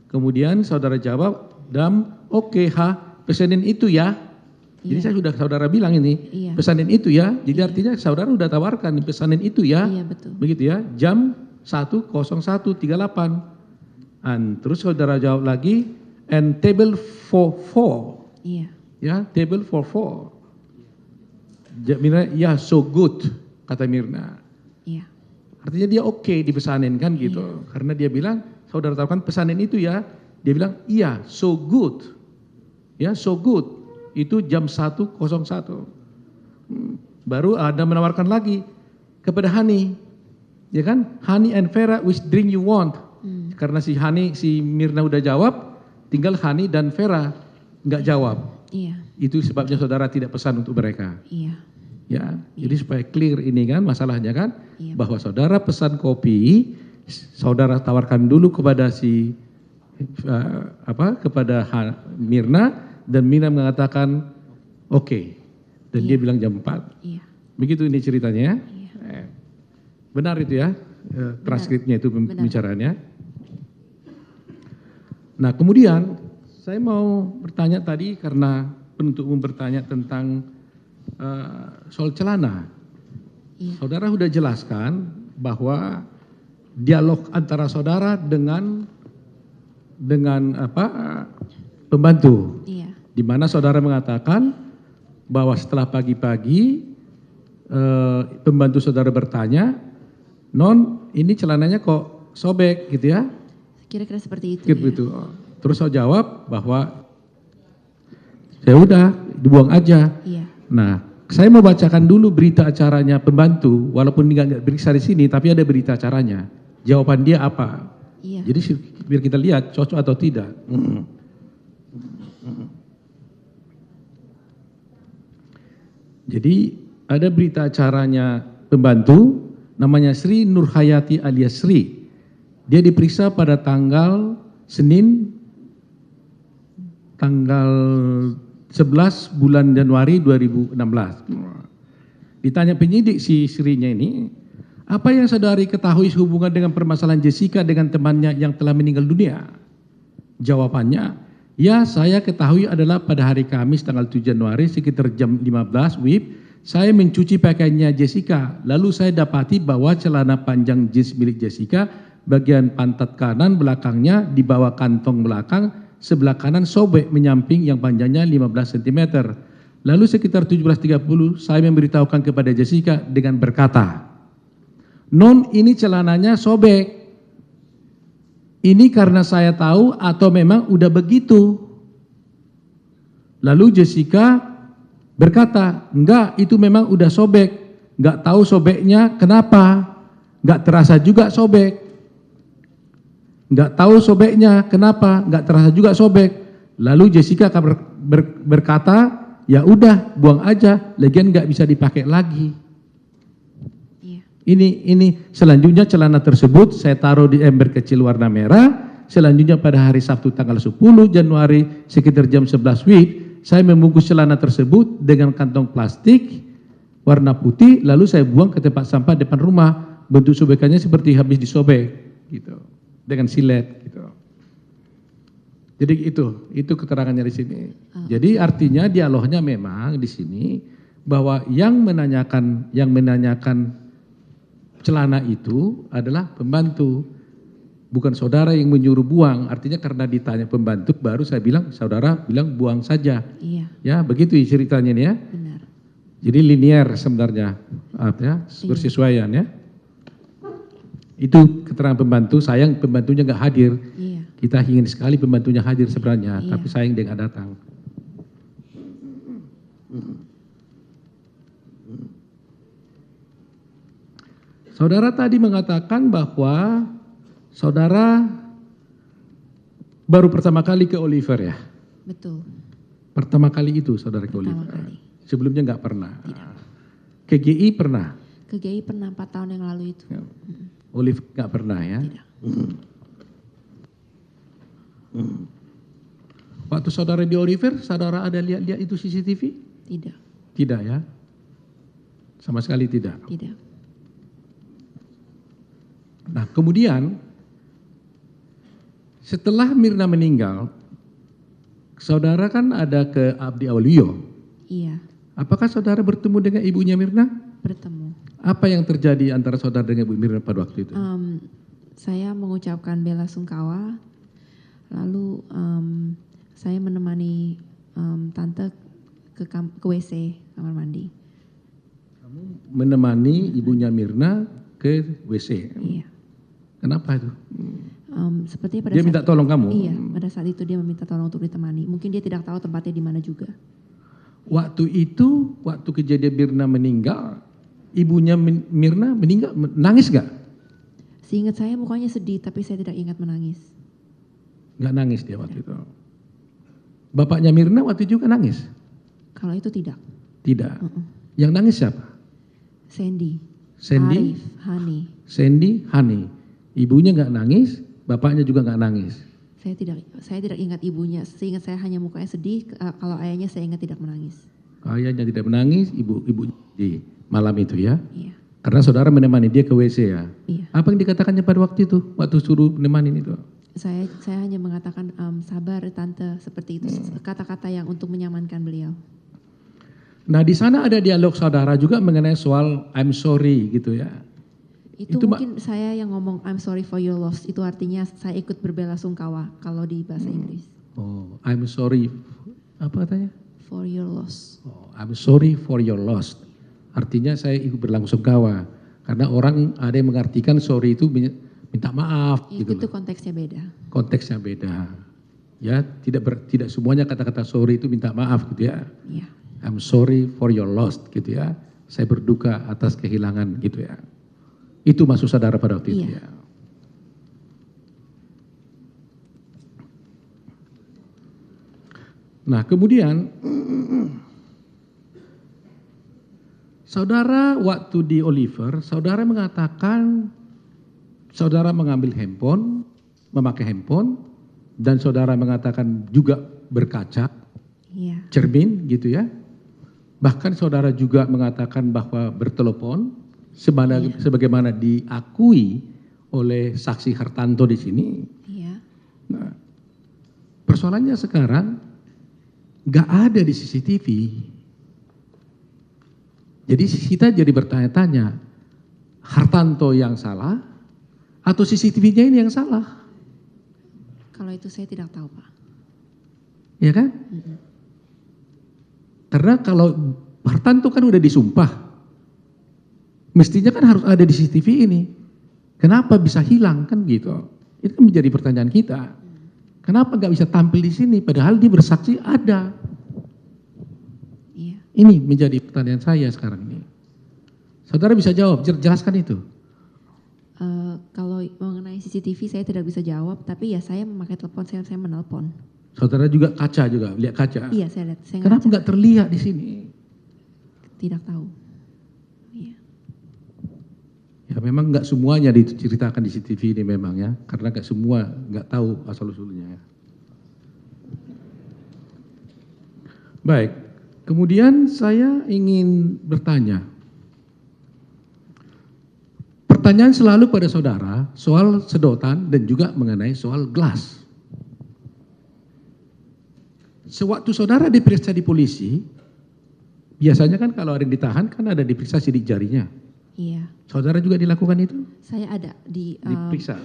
Kemudian saudara jawab, dam, oke, pesanin itu ya. Jadi Iya. saya sudah saudara bilang ini, Iya. pesanin itu ya. Jadi artinya saudara sudah tawarkan, pesanin itu ya. Iya, betul. Begitu ya, jam 1:01.38. Terus saudara jawab lagi, and table for 4. Iya. Ya, table for 4. Mirna, ya so good, kata Mirna. Iya. Artinya dia oke dipesanin kan gitu. Karena dia bilang, saudara tahu kan pesanin itu ya. Dia bilang, iya so good. Ya so good. Itu jam 1:01. Baru ada menawarkan lagi kepada Hani. Ya kan? Hani and Vera, which drink you want? Karena si Mirna udah jawab, tinggal Hani dan Vera nggak jawab. Iya. Itu sebabnya saudara tidak pesan untuk mereka. Iya. Ya, jadi supaya clear ini kan masalahnya kan, Iya. bahwa saudara pesan kopi, saudara tawarkan dulu kepada kepada Mirna, dan Mirna mengatakan oke, dan dia bilang jam 4. Iya. Begitu ini ceritanya ya. Iya. Benar itu ya, transkripnya itu pembicaraannya. Nah kemudian saya mau bertanya tadi karena penuntut umum bertanya tentang soal celana. Iya. Saudara sudah jelaskan bahwa dialog antara saudara dengan pembantu, Iya. di mana saudara mengatakan bahwa setelah pagi-pagi pembantu saudara bertanya, non ini celananya kok sobek gitu ya, Kira-kira seperti itu. gitu. Terus saya jawab bahwa ya udah dibuang aja. Iya. Nah, saya mau bacakan dulu berita acaranya pembantu, walaupun nggak beriksa di sini, tapi ada berita acaranya. Jawaban dia apa? Iya. Jadi biar kita lihat cocok atau tidak. Jadi ada berita acaranya pembantu, namanya Sri Nurhayati alias Sri. Dia diperiksa pada tanggal Senin, tanggal 11 bulan Januari 2016. Ditanya penyidik si Srinya ini, apa yang saudari ketahui sehubungan dengan permasalahan Jessica dengan temannya yang telah meninggal dunia? Jawabannya, Ya, saya ketahui adalah pada hari Kamis tanggal 7 Januari sekitar jam 15 WIB, saya mencuci pakaiannya Jessica. Lalu saya dapati bahwa celana panjang jeans milik Jessica bagian pantat kanan belakangnya di bawah kantong belakang sebelah kanan sobek menyamping yang panjangnya 15 cm. Lalu sekitar 17.30 saya memberitahukan kepada Jessica dengan berkata, "Non, ini celananya sobek. Ini karena saya tahu atau memang udah begitu?" Lalu Jessica berkata, "Enggak, itu memang udah sobek. Enggak tahu sobeknya kenapa. Enggak terasa juga sobek. Enggak tahu sobeknya kenapa, enggak terasa juga sobek." Lalu Jessica berkata, "Ya udah, buang aja, lagian enggak bisa dipakai lagi." Ini selanjutnya celana tersebut saya taruh di ember kecil warna merah. Selanjutnya pada hari Sabtu tanggal 10 Januari sekitar jam 11 WIB, saya membungkus celana tersebut dengan kantong plastik warna putih, lalu saya buang ke tempat sampah depan rumah. Bentuk sobekannya seperti habis disobek, gitu, dengan silet, gitu. Jadi itu keterangannya di sini. Jadi artinya dialognya memang di sini bahwa yang menanyakan celana itu adalah pembantu, bukan saudara yang menyuruh buang. Artinya karena ditanya pembantu baru saya bilang, saudara bilang buang saja. Iya. Ya begitu ceritanya ini ya. Benar. Jadi linear sebenarnya, ya, bersesuaian ya. Itu keterangan pembantu. Sayang pembantunya nggak hadir. Iya. Kita ingin sekali pembantunya hadir sebenarnya, Iya. tapi sayang dia nggak datang. Saudara tadi mengatakan bahwa saudara baru pertama kali ke Oliver ya? Betul. Pertama kali itu saudara ke Pertama Oliver? kali. Sebelumnya nggak pernah? Tidak. Ke GI pernah? Ke GI pernah 4 tahun yang lalu itu. Ya. Oliver nggak pernah ya? Tidak. Waktu saudara di Oliver, saudara ada lihat itu CCTV? Tidak. Tidak ya? Sama sekali tidak? Tidak. Nah kemudian setelah Mirna meninggal, saudara kan ada ke Abdi Aulia. Iya. Apakah saudara bertemu dengan ibunya Mirna? Bertemu. Apa yang terjadi antara saudara dengan Ibu Mirna pada waktu itu? Saya mengucapkan bela sungkawa, lalu saya menemani tante ke WC, kamar mandi. Kamu menemani ibunya Mirna ke WC. Iya. Kenapa itu? Sepertinya pada Dia saat minta tolong kamu? Iya, pada saat itu dia meminta tolong untuk ditemani. Mungkin dia tidak tahu tempatnya di mana juga. Waktu itu, waktu kejadian Mirna meninggal, ibunya Mirna meninggal, nangis gak? Seingat saya mukanya sedih, tapi saya tidak ingat menangis. Gak nangis dia waktu itu. Bapaknya Mirna waktu itu juga nangis? Kalau itu tidak. Tidak. Yang nangis siapa? Sandy. Sandy? Arif, Hani. Sandy, Hani. Ibunya nggak nangis, bapaknya juga nggak nangis. Saya tidak ingat ibunya. Seingat saya hanya mukanya sedih. Kalau ayahnya saya ingat tidak menangis. Ayahnya tidak menangis, ibu di malam itu ya. Iya. Karena saudara menemani dia ke WC ya. Iya. Apa yang dikatakannya pada waktu itu, waktu suruh menemanin itu? Saya hanya mengatakan sabar tante, seperti itu, kata-kata yang untuk menyamankan beliau. Nah di sana ada dialog saudara juga mengenai soal I'm sorry gitu ya. Itu mungkin saya yang ngomong I'm sorry for your loss, itu artinya saya ikut berbela sungkawa kalau di bahasa Inggris. Oh, I'm sorry, apa katanya? For your loss. Oh, I'm sorry for your loss. Artinya saya ikut berlangsungkawa. Karena orang ada yang mengartikan sorry itu minta maaf. Itu gitu loh. konteksnya beda. Konteksnya beda. Ya, tidak semuanya kata-kata sorry itu minta maaf gitu ya. Iya. I'm sorry for your loss gitu ya. Saya berduka atas kehilangan gitu ya. Itu maksud saudara pada waktu itu Iya. ya. Nah kemudian saudara waktu di Oliver, saudara mengatakan saudara mengambil handphone, memakai handphone, dan saudara mengatakan juga berkaca, Iya. cermin gitu ya. Bahkan saudara juga mengatakan bahwa bertelepon, sebagaimana diakui oleh saksi Hartanto di sini. Iya. Nah, persoalannya sekarang nggak ada di CCTV. Jadi kita jadi bertanya-tanya, Hartanto yang salah atau CCTV-nya ini yang salah? Kalau itu saya tidak tahu, Pak. Ya kan? Karena kalau Hartanto kan udah disumpah, mestinya kan harus ada di CCTV ini. Kenapa bisa hilang kan gitu? Itu kan menjadi pertanyaan kita. Kenapa nggak bisa tampil di sini? Padahal dia bersaksi ada. Iya. Ini menjadi pertanyaan saya sekarang ini. Saudara bisa jawab, jelaskan itu. Kalau mengenai CCTV saya tidak bisa jawab, tapi ya saya memakai telepon, saya menelpon. Saudara juga kaca juga, lihat kaca. Iya, saya lihat. Saya Kenapa ngaca. nggak terlihat di sini? Tidak tahu. Iya. Ya memang nggak semuanya diceritakan di CCTV ini memang ya, karena nggak semua nggak tahu asal usulnya. Ya. Baik, kemudian saya ingin bertanya. Pertanyaan selalu pada saudara soal sedotan dan juga mengenai soal gelas. Sewaktu saudara diperiksa di polisi, biasanya kan kalau ada yang ditahan kan ada diperiksa sidik jarinya. Iya. Saudara juga dilakukan itu? Saya ada di Diperiksa.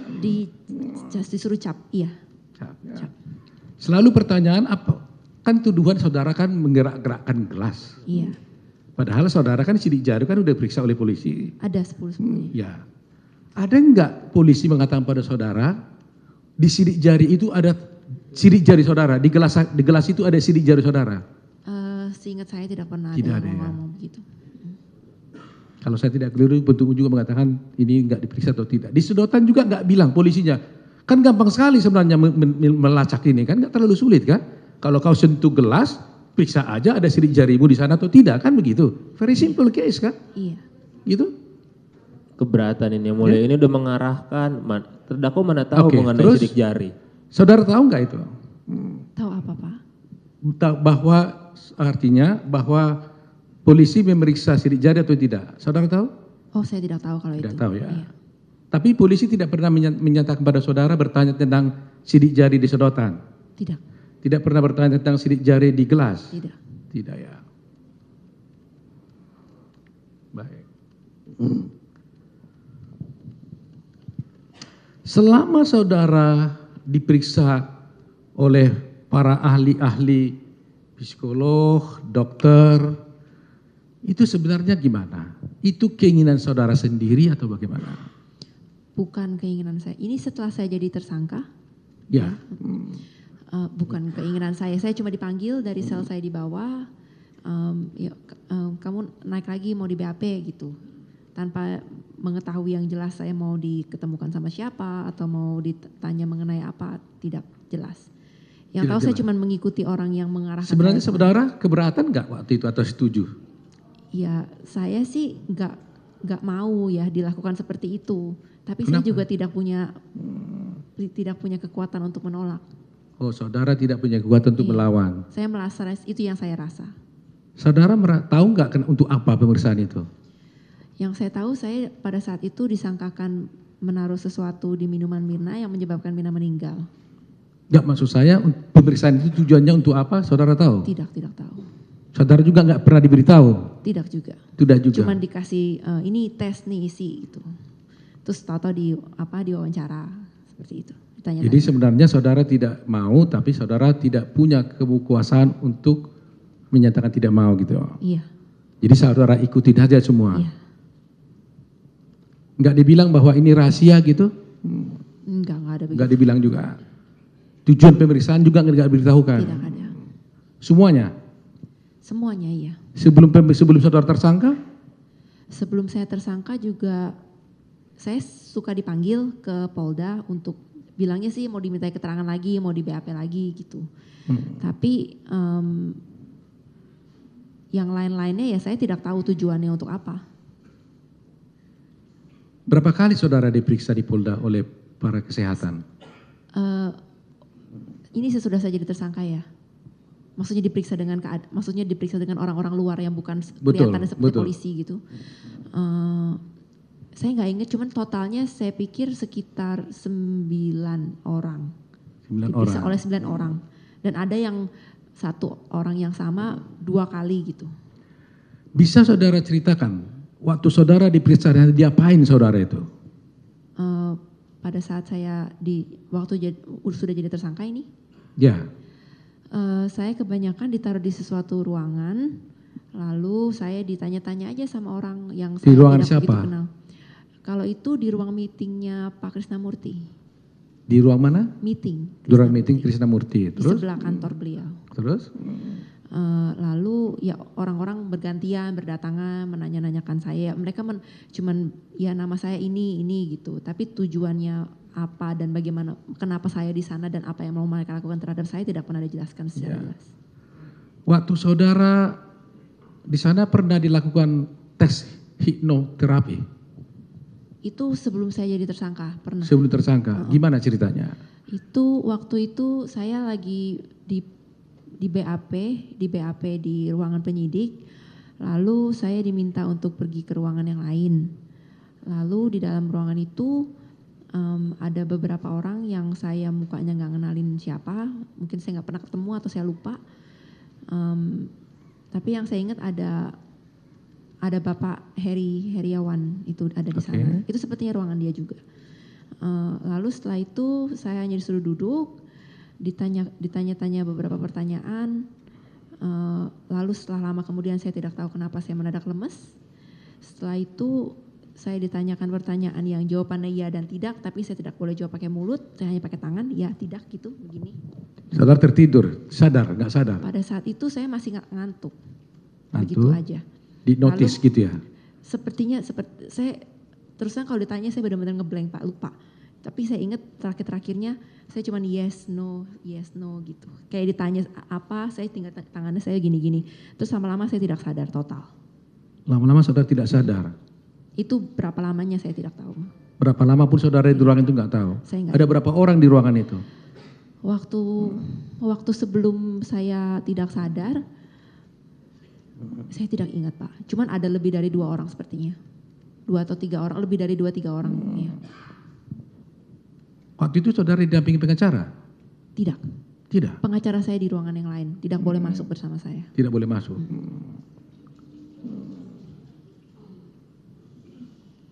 disuruh cap. Iya. Ya. Selalu pertanyaan apa? Kan tuduhan saudara kan menggerak-gerakkan gelas. Iya. Padahal saudara kan sidik jari kan udah diperiksa oleh polisi. Ada 10 Ya. Ada enggak polisi mengatakan pada saudara di sidik jari itu ada sidik jari saudara, di gelas itu ada sidik jari saudara? Seingat saya tidak pernah Tidak ada ada yang ya. ngomong begitu. Kalau saya tidak keliru, bentuk juga mengatakan ini enggak diperiksa atau tidak. Di sedotan juga enggak bilang polisinya. Kan gampang sekali sebenarnya melacak ini kan, enggak terlalu sulit kan? Kalau kau sentuh gelas, periksa aja ada sidik jarimu di sana atau tidak, kan begitu. Very simple case kan? Iya. Gitu. Keberatan ini yang mulia ini udah mengarahkan terdakwa mana tahu Oke, mengenai terus? sidik jari. Saudara tahu enggak itu? Tahu apa, Pak? Bahwa artinya bahwa polisi memeriksa sidik jari atau tidak? Saudara tahu? Oh, saya tidak tahu kalau Tidak itu. tahu ya. Iya. Tapi polisi tidak pernah menyatakan kepada saudara bertanya tentang sidik jari di sedotan. Tidak. Tidak pernah bertanya tentang sidik jari di gelas. Tidak. Tidak ya. Baik. Selama saudara diperiksa oleh para ahli-ahli psikolog, dokter, itu sebenarnya gimana? Itu keinginan saudara sendiri atau bagaimana? Bukan keinginan saya. Ini setelah saya jadi tersangka. Ya. Bukan keinginan saya. Saya cuma dipanggil dari sel saya di bawah. Kamu naik lagi mau di BAP gitu. Tanpa mengetahui yang jelas saya mau diketemukan sama siapa atau mau ditanya mengenai apa, tidak jelas. Yang Tidak tahu saya jelas. cuma mengikuti orang yang mengarahkan. Sebenarnya saya. saudara keberatan nggak waktu itu atau setuju? Ya saya sih nggak mau ya dilakukan seperti itu. Tapi saya Kenapa? juga tidak punya kekuatan untuk menolak. Oh, saudara tidak punya kekuatan untuk Iya. melawan. Saya merasa itu yang saya rasa. Saudara tahu nggak untuk apa pemeriksaan itu? Yang saya tahu saya pada saat itu disangkakan menaruh sesuatu di minuman Mirna yang menyebabkan Mirna meninggal. Nggak, maksud saya pemeriksaan itu tujuannya untuk apa? Saudara tahu? Tidak tahu. Saudara juga nggak pernah diberitahu? Tidak juga. Tidak juga. Cuman dikasih ini tes nih isi gitu. Terus tahu-tahu diwawancara seperti itu. Ditanya-tanya. Jadi sebenarnya saudara tidak mau, tapi saudara tidak punya kekuasaan untuk menyatakan tidak mau gitu. Iya. Jadi saudara ikutin aja semua. Iya. Nggak dibilang bahwa ini rahasia gitu? Enggak ada begitu. Nggak dibilang juga. Tujuan pemeriksaan juga nggak diberitahukan. Tidak ada. Semuanya. Semuanya iya. Sebelum saudara tersangka? Sebelum saya tersangka juga saya suka dipanggil ke Polda untuk bilangnya sih mau dimintai keterangan lagi, mau di BAP lagi gitu. Tapi yang lain-lainnya ya saya tidak tahu tujuannya untuk apa. Berapa kali saudara diperiksa di Polda oleh para kesehatan? Ini sesudah saya jadi tersangka ya. Maksudnya diperiksa dengan orang-orang luar yang bukan kelihatannya seperti betul. polisi gitu. Saya nggak ingat, cuman totalnya saya pikir sekitar 9 orang. 9 Diperiksa orang. oleh 9 orang. Dan ada yang satu orang yang sama 2 kali gitu. Bisa saudara ceritakan, waktu saudara diperiksa, diapain saudara itu? Pada saat saya sudah jadi tersangka ini, Ya, saya kebanyakan ditaruh di sesuatu ruangan, lalu saya ditanya-tanya aja sama orang yang Di saya ruangan tidak siapa? begitu kenal. Kalau itu di ruang meetingnya Pak Krisnamurti, di ruang mana? meeting. Di ruang meeting Krisnamurti. Di Terus? sebelah kantor beliau. Terus? Lalu ya orang-orang bergantian berdatangan menanya-nanyakan saya. Mereka cuman ya nama saya ini gitu. Tapi tujuannya apa dan bagaimana, kenapa saya di sana dan apa yang mau mereka lakukan terhadap saya tidak pernah dijelaskan secara jelas. Waktu saudara di sana pernah dilakukan tes hipnoterapi Itu sebelum saya jadi tersangka pernah. sebelum tersangka. Gimana ceritanya? Itu waktu itu saya lagi di BAP di ruangan penyidik. Lalu saya diminta untuk pergi ke ruangan yang lain. Lalu di dalam ruangan itu ada beberapa orang yang saya mukanya nggak ngenalin siapa. Mungkin saya nggak pernah ketemu atau saya lupa. Tapi yang saya ingat ada Bapak Heriawan itu ada di sana. Itu sepertinya ruangan dia juga. Lalu setelah itu saya hanya disuruh duduk, ditanya-tanya beberapa pertanyaan. Lalu setelah lama kemudian saya tidak tahu kenapa saya mendadak lemes. Setelah itu saya ditanyakan pertanyaan yang jawabannya iya dan tidak, tapi saya tidak boleh jawab pakai mulut, saya hanya pakai tangan, ya tidak gitu, begini. Saudara tertidur, sadar, nggak sadar? Pada saat itu saya masih ngantuk, Ngantuk? begitu aja. Di notice Lalu, gitu ya? Sepertinya saya terus terang kalau ditanya saya benar-benar ngeblank Pak, lupa. Tapi saya ingat terakhir-terakhirnya saya cuma yes no gitu. Kayak ditanya apa, saya tinggal tangannya saya gini-gini. Terus lama-lama saya tidak sadar total. Lama-lama saudara tidak sadar? Itu berapa lamanya saya tidak tahu. Berapa lama pun saudara di ruangan itu nggak tahu? Saya nggak Ada berapa orang di ruangan itu? Waktu sebelum saya tidak sadar, saya tidak ingat Pak. Cuman ada lebih dari 2 orang sepertinya. 2 atau 3 orang, lebih dari 2-3 orang. Ya. Waktu itu saudara didampingi pengacara? Tidak. Tidak? Pengacara saya di ruangan yang lain, tidak boleh masuk bersama saya. Tidak boleh masuk?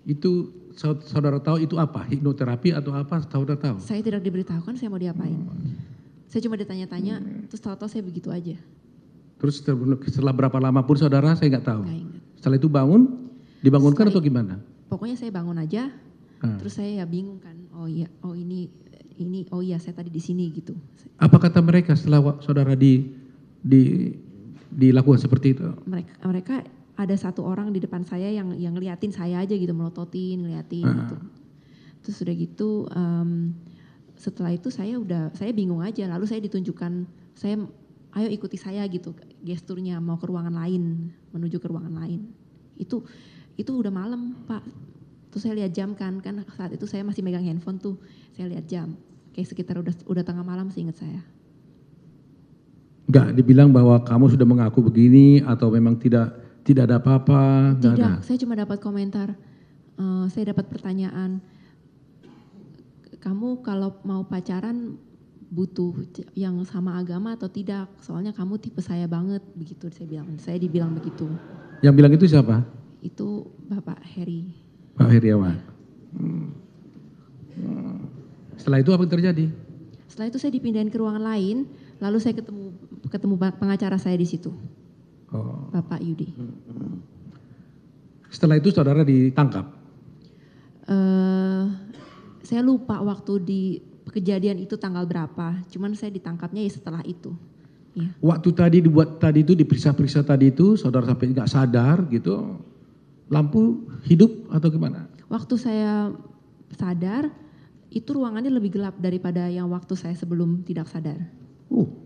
Itu saudara tahu itu apa? Hipnoterapi atau apa? Saudara tahu? Saya tidak diberitahukan saya mau diapain. Saya cuma ditanya-tanya, terus tahu-tahu saya begitu aja. Terus setelah berapa lama pun saudara saya nggak tahu? Nggak ingat. Setelah itu dibangunkan atau gimana? Pokoknya saya bangun aja, terus saya ya bingung kan, oh iya saya tadi di sini gitu. Apa kata mereka setelah saudara dilakukan seperti itu? Mereka ada satu orang di depan saya yang ngeliatin saya aja gitu, melototin, ngeliatin gitu. Terus udah gitu, setelah itu saya bingung aja, lalu saya ditunjukkan, ayo ikuti saya gitu, gesturnya mau ke ruangan lain, menuju ke ruangan lain. Itu udah malam Pak. Terus saya lihat jam kan saat itu saya masih megang handphone tuh, saya lihat jam, kayak sekitar udah tengah malam seingat saya. Enggak dibilang bahwa kamu sudah mengaku begini atau memang tidak ada apa-apa? Tidak, saya cuma dapat komentar, saya dapat pertanyaan, kamu kalau mau pacaran butuh yang sama agama atau tidak? Soalnya kamu tipe saya banget, begitu saya dibilang begitu. Yang bilang itu siapa? Itu Bapak Heri. Pak Heriawan. Setelah itu apa yang terjadi? Setelah itu saya dipindahin ke ruangan lain, lalu saya ketemu pengacara saya di situ, Bapak Yudi. Setelah itu saudara ditangkap? Saya lupa waktu di kejadian itu tanggal berapa, cuman saya ditangkapnya ya setelah itu. Ya. Waktu tadi itu diperiksa-periksa tadi itu, saudara sampai nggak sadar gitu, lampu hidup atau gimana? Waktu saya sadar, itu ruangannya lebih gelap daripada yang waktu saya sebelum tidak sadar.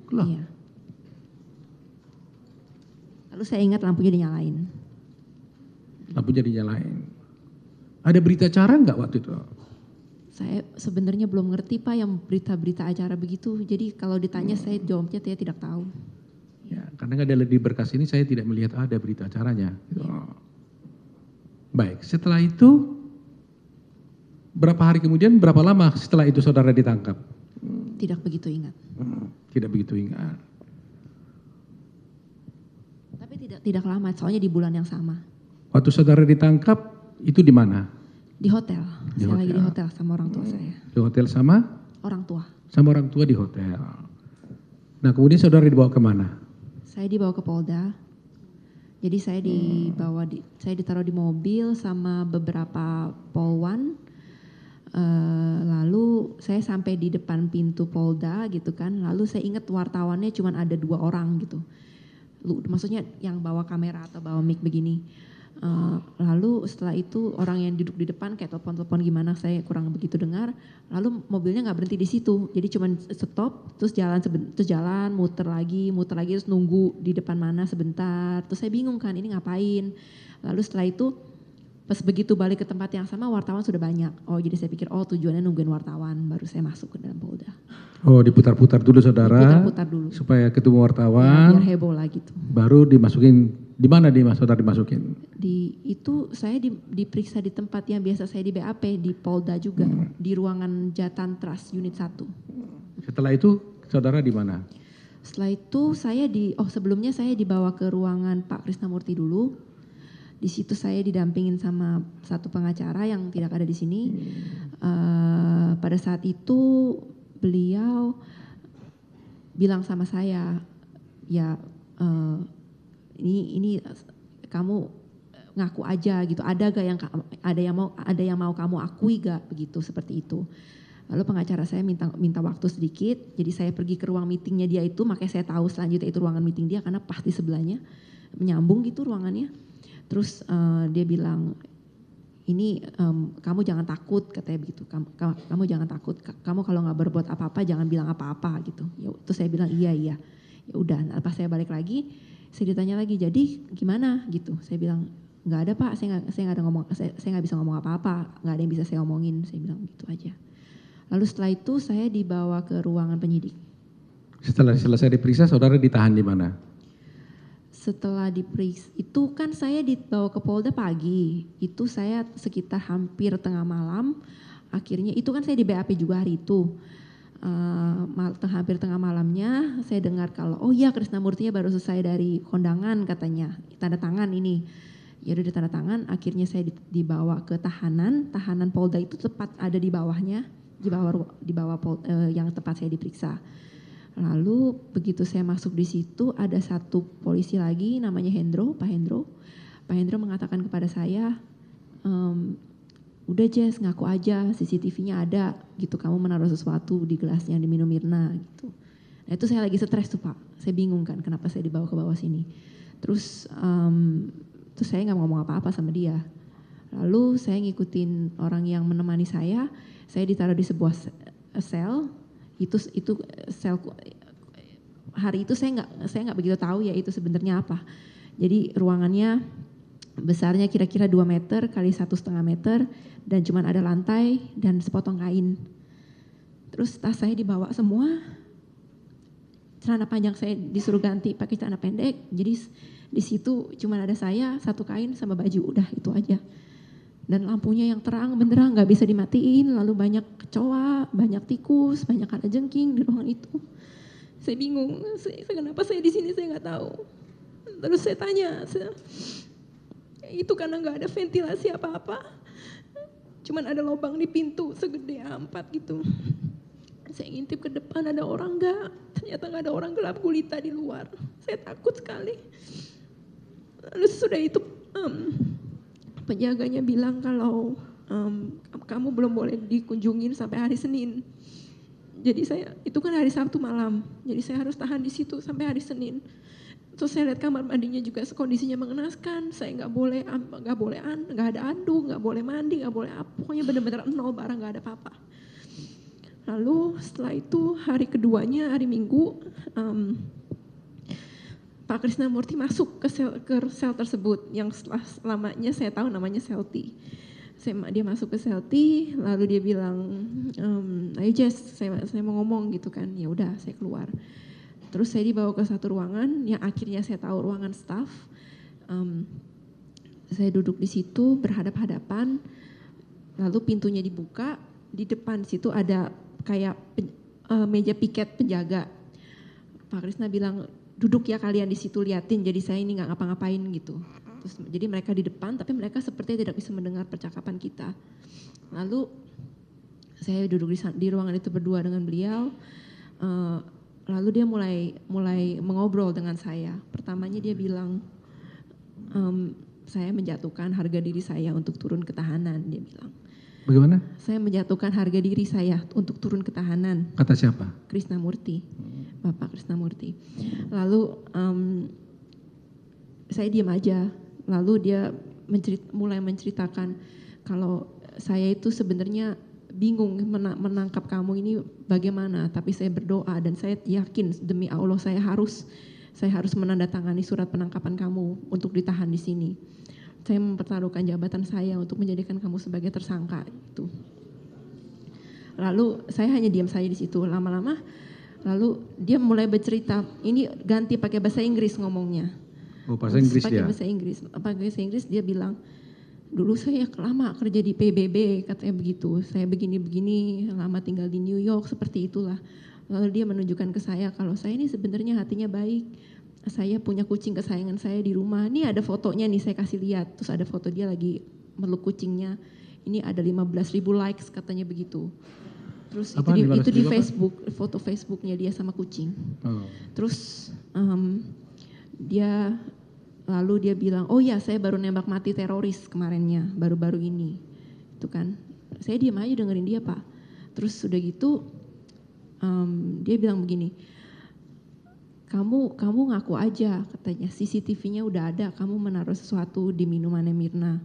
Gelap. Iya. Lalu saya ingat lampunya dinyalain. Lampunya dinyalain. Ada berita acara nggak waktu itu? Saya sebenarnya belum ngerti Pak yang berita-berita acara begitu. Jadi kalau ditanya saya jawabnya saya tidak tahu. Ya, karena nggak ada di berkas ini saya tidak melihat ada berita acaranya. Baik, setelah itu berapa hari kemudian, berapa lama setelah itu saudara ditangkap? Tidak begitu ingat. Tidak begitu ingat. Tapi tidak lama, soalnya di bulan yang sama. Waktu saudara ditangkap itu di mana? Di hotel. Di Saya lagi hotel. di hotel sama orang tua saya. Di hotel sama? Orang tua. Sama orang tua di hotel. Nah kemudian saudara dibawa kemana? Saya dibawa ke Polda. Jadi saya saya ditaruh di mobil sama beberapa polwan. Lalu saya sampai di depan pintu Polda gitu kan. Lalu saya ingat wartawannya cuma ada 2 orang gitu. Maksudnya yang bawa kamera atau bawa mic begini. Lalu setelah itu orang yang duduk di depan kayak telepon-telepon gimana saya kurang begitu dengar. Lalu mobilnya nggak berhenti di situ, jadi cuma stop, terus jalan, muter lagi, terus nunggu di depan mana sebentar. Terus saya bingung kan ini ngapain. Lalu setelah itu pas begitu balik ke tempat yang sama wartawan sudah banyak. Oh jadi saya pikir tujuannya nungguin wartawan, baru saya masuk ke dalam Polda. Oh diputar-putar dulu saudara. Diputar-putar dulu. Supaya ketemu Ya, wartawan. biar heboh lah gitu. Baru dimasukin. Di mana saudara dimasukin? Itu saya diperiksa di tempat yang biasa saya di BAP di Polda juga, di ruangan Jatan Trust unit 1. Setelah itu saudara di mana? Setelah itu saya sebelumnya saya dibawa ke ruangan Pak Krisnamurti dulu. Di situ saya didampingin sama satu pengacara yang tidak ada di sini. Pada saat itu beliau bilang sama saya, ya ini kamu ngaku aja gitu. Ada yang mau kamu akui gak begitu seperti itu. Lalu pengacara saya minta waktu sedikit. Jadi saya pergi ke ruang meetingnya dia itu, makanya saya tahu selanjutnya itu ruangan meeting dia karena pas di sebelahnya menyambung gitu ruangannya. Terus dia bilang ini kamu jangan takut katanya begitu. Kamu jangan takut. Kamu kalau nggak berbuat apa-apa jangan bilang apa-apa gitu. Ya, terus saya bilang iya. Ya udah. Nah, pas saya balik lagi saya ditanya lagi, jadi gimana gitu. Saya bilang nggak ada Pak, saya nggak bisa ngomong apa-apa, nggak ada yang bisa saya omongin. Saya bilang gitu aja. Lalu setelah itu saya dibawa ke ruangan penyidik. Setelah selesai diperiksa saudara ditahan di mana? Setelah diperiksa itu kan saya dibawa ke Polda pagi. Itu saya sekitar hampir tengah malam. Akhirnya itu kan saya di BAP juga hari itu. Hampir tengah malamnya saya dengar kalau Krisnamurtinya baru selesai dari kondangan katanya, tanda tangan ini. Ya udah ditanda tangan, akhirnya saya dibawa ke tahanan Polda itu tepat ada di bawahnya, di bawah yang tempat saya diperiksa. Lalu begitu saya masuk di situ ada satu polisi lagi namanya Pak Hendro mengatakan kepada saya, udah Jess ngaku aja, CCTV-nya ada gitu, kamu menaruh sesuatu di gelasnya diminum Mirna gitu. Nah itu saya lagi stres tuh Pak, saya bingung kan kenapa saya dibawa ke bawah sini. Terus saya nggak ngomong apa-apa sama dia. Lalu saya ngikutin orang yang menemani saya ditaruh di sebuah sel. Itu sel hari itu saya nggak begitu tahu ya itu sebenarnya apa. Jadi ruangannya besarnya kira-kira 2 meter kali 1,5 meter dan cuma ada lantai dan sepotong kain. Terus tas saya dibawa semua, celana panjang saya disuruh ganti pakai celana pendek. Jadi di situ cuma ada saya, satu kain sama baju, udah itu aja. Dan lampunya yang terang benderang nggak bisa dimatiin, lalu banyak kecoa, banyak tikus, banyak kalajengking di ruangan itu. Saya bingung, kenapa saya di sini saya nggak tahu. Terus saya tanya, itu karena nggak ada ventilasi apa-apa, cuman ada lubang di pintu segede A4 gitu. Saya ngintip ke depan ada orang nggak, ternyata nggak ada orang, gelap gulita di luar. Saya takut sekali. Lalu sudah itu penjaganya bilang kalau kamu belum boleh dikunjungin sampai hari Senin. Jadi itu kan hari Sabtu malam, jadi saya harus tahan di situ sampai hari Senin. Terus saya lihat kamar mandinya juga kondisinya mengenaskan. Saya nggak ada anduk, nggak boleh mandi, nggak boleh apa. Pokoknya benar-benar nol barang, nggak ada apa-apa. Lalu setelah itu hari keduanya hari Minggu, Pak Krisnamurti masuk ke sel tersebut yang lamanya saya tahu namanya sel T. Dia masuk ke sel T, lalu dia bilang, ayo Jess, saya mau ngomong gitu kan. Ya udah, saya keluar. Terus saya dibawa ke satu ruangan yang akhirnya saya tahu ruangan staff. Saya duduk di situ berhadap-hadapan, lalu pintunya dibuka, di depan situ ada kayak meja piket penjaga. Pak Krisna bilang, duduk ya kalian di situ liatin, jadi saya ini nggak ngapa-ngapain gitu. Terus jadi mereka di depan, tapi mereka sepertinya tidak bisa mendengar percakapan kita. Lalu saya duduk di ruangan itu berdua dengan beliau. Lalu dia mulai mengobrol dengan saya. Pertamanya dia bilang, saya menjatuhkan harga diri saya untuk turun ke tahanan, dia bilang. Bagaimana? Saya menjatuhkan harga diri saya untuk turun ke tahanan. Kata siapa? Krisnamurti, Bapak Krisnamurti. Lalu saya diam aja. Lalu dia mulai menceritakan kalau saya itu sebenarnya bingung menangkap kamu ini bagaimana, tapi saya berdoa dan saya yakin demi Allah saya harus menandatangani surat penangkapan kamu untuk ditahan di sini. Saya mempertaruhkan jabatan saya untuk menjadikan kamu sebagai tersangka itu. Lalu saya hanya diam saja di situ. Lama-lama lalu dia mulai bercerita, ini ganti pakai bahasa Inggris ngomongnya. Oh, bahasa Inggris pakai ya. Bahasa Inggris dia bilang, dulu saya lama kerja di PBB, katanya begitu. Saya begini-begini, lama tinggal di New York, seperti itulah. Lalu dia menunjukkan ke saya kalau saya ini sebenarnya hatinya baik. Saya punya kucing kesayangan saya di rumah. Ini ada fotonya nih, saya kasih lihat. Terus ada foto dia lagi meluk kucingnya. Ini ada 15.000 likes katanya begitu. Terus itu di Facebook, foto Facebooknya dia sama kucing. Oh. Terus dia bilang, oh ya saya baru nembak mati teroris kemarinnya, baru-baru ini. Itu kan, saya diam aja dengerin dia Pak. Terus udah gitu, dia bilang begini, kamu ngaku aja katanya, CCTV-nya udah ada, kamu menaruh sesuatu di minumannya Mirna.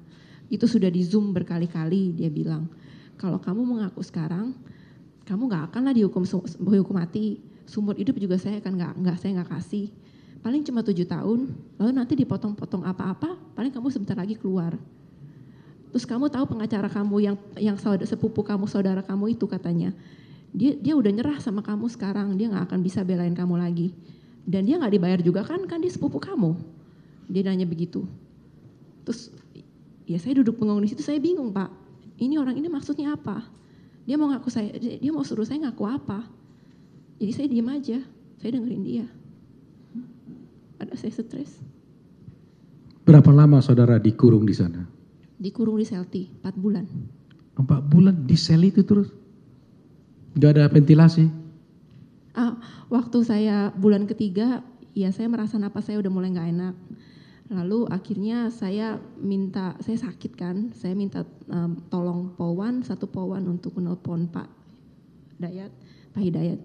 Itu sudah di zoom berkali-kali, dia bilang. Kalau kamu mengaku sekarang, kamu nggak akan lah dihukum mati. Seumur hidup juga saya nggak kasih. Paling cuma 7 tahun, lalu nanti dipotong-potong apa-apa, paling kamu sebentar lagi keluar. Terus kamu tahu pengacara kamu yang sepupu kamu, saudara kamu itu katanya, dia udah nyerah sama kamu sekarang, dia nggak akan bisa belain kamu lagi. Dan dia nggak dibayar juga kan dia sepupu kamu. Dia nanya begitu. Terus ya saya duduk bengong di situ, saya bingung Pak. Ini orang ini maksudnya apa? Dia mau suruh saya ngaku apa? Jadi saya diam aja, saya dengerin dia. Ada saya stres. Berapa lama saudara dikurung di sana? Dikurung di Selti, 4 bulan. 4 bulan di sel itu terus? Gak ada ventilasi? Waktu saya bulan ketiga, ya saya merasa napas saya udah mulai gak enak. Lalu akhirnya saya sakit kan, saya minta tolong Polwan, 1 Polwan untuk menelpon Pak Hidayat.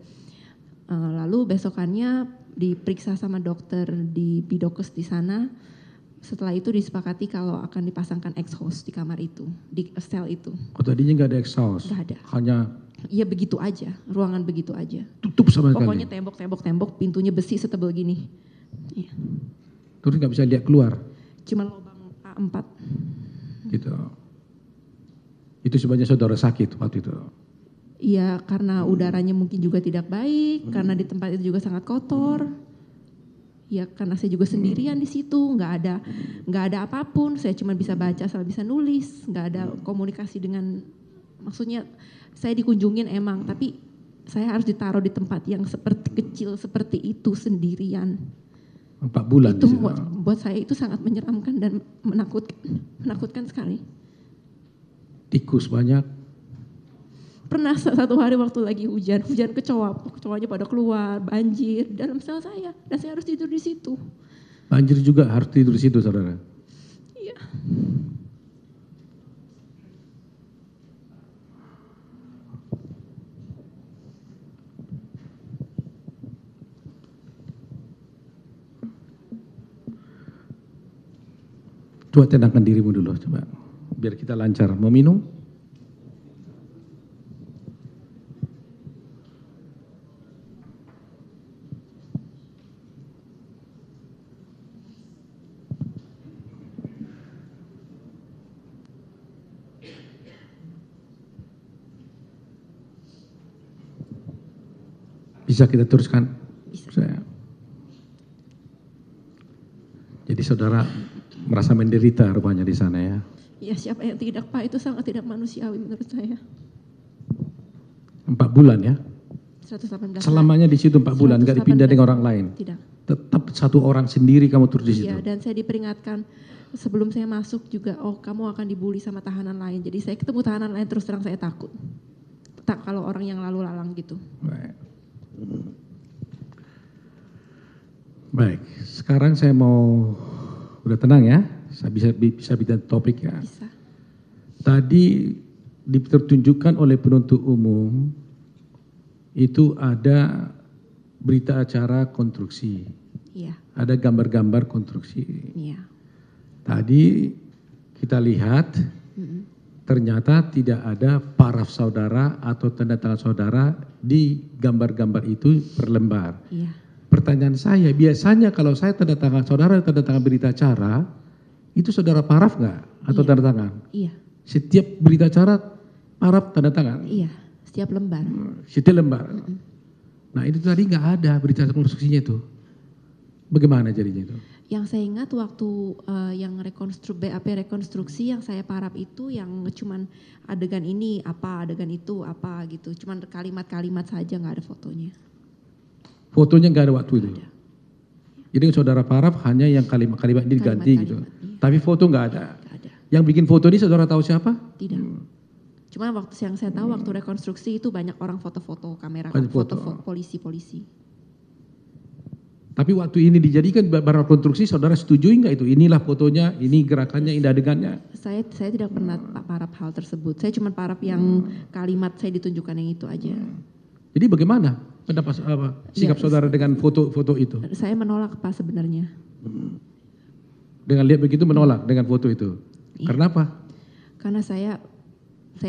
Lalu besokannya diperiksa sama dokter di Bidokes di sana. Setelah itu disepakati kalau akan dipasangkan exhaust di kamar itu, di sel itu. Oh, tadinya nggak ada exhaust? Nggak ada. Hanya? Iya begitu aja, ruangan begitu aja. Tutup sama sekali? Pokoknya tembok, pintunya besi setebal gini. Iya. Terus nggak bisa lihat keluar? Cuma lubang A4. Gitu. Itu sebabnya saudara sakit waktu itu? Iya, karena udaranya mungkin juga tidak baik, karena di tempat itu juga sangat kotor. Ya karena saya juga sendirian di situ, nggak ada apapun. Saya cuma bisa baca, asal bisa nulis, nggak ada komunikasi dengan, maksudnya saya dikunjungin emang, tapi saya harus ditaruh di tempat yang seperti kecil seperti itu sendirian. 4 bulan. Itu buat saya itu sangat menyeramkan dan menakutkan sekali. Tikus banyak? Pernah satu hari waktu lagi hujan kecoanya pada keluar, banjir dalam sel saya, dan saya harus tidur di situ. Banjir juga harus tidur di situ, saudara? Iya. Coba tenangkan dirimu dulu, coba. Biar kita lancar. Mau minum? Bisa kita teruskan? Bisa. Jadi saudara merasa menderita rupanya di sana ya? Ya siapa yang tidak Pak, itu sangat tidak manusiawi menurut saya. 4 bulan ya? 118 hari. Selamanya di situ 4 bulan, nggak dipindah 118. dengan orang lain. Tidak. Tetap satu orang sendiri kamu terus di situ. Iya, dan saya diperingatkan sebelum saya masuk juga, oh kamu akan dibully sama tahanan lain. Jadi saya ketemu tahanan lain terus terang saya takut. Tak kalau orang yang lalu lalang gitu. Baik, sekarang saya mau udah tenang ya, saya bisa bicara topik ya. Bisa. Tadi dipertunjukkan oleh penuntut umum itu ada berita acara konstruksi, Iya, ada gambar-gambar konstruksi. iya. Tadi kita lihat ternyata tidak ada paraf saudara atau tanda tangan saudara di gambar-gambar itu per lembar. Iya. Pertanyaan saya, biasanya kalau saya tanda tangan saudara, tanda tangan berita acara, itu saudara paraf nggak atau Iya. tanda tangan? Iya, Setiap berita acara paraf tanda tangan, iya. Setiap lembar. setiap lembar. Nah itu tadi nggak ada berita konstruksinya itu. Bagaimana jadinya itu? Yang saya ingat waktu yang BAP rekonstruksi yang saya parap itu yang cuman adegan ini apa, adegan itu apa gitu. Cuman kalimat-kalimat saja, nggak ada fotonya. Fotonya nggak ada waktu itu. Jadi saudara paraf hanya yang kalimat-kalimat ini diganti gitu. Kalimat-kalimat, iya. Tapi foto nggak ada. Nggak ada. Yang bikin foto ini saudara tahu siapa? Tidak. Cuma waktu yang saya tahu waktu rekonstruksi itu banyak orang foto-foto kamera, Banyak foto foto. polisi-polisi. Tapi waktu ini dijadikan barang konstruksi, saudara setujui nggak itu? Inilah fotonya, ini gerakannya, ini adegannya. Saya tidak pernah parap hal tersebut. Saya cuma parap yang kalimat saya ditunjukkan yang itu aja. Jadi bagaimana pendapat sikap Ya, saudara dengan foto-foto itu? Saya menolak Pak sebenarnya. Dengan lihat begitu menolak dengan foto itu. Iya. Karena apa? Karena saya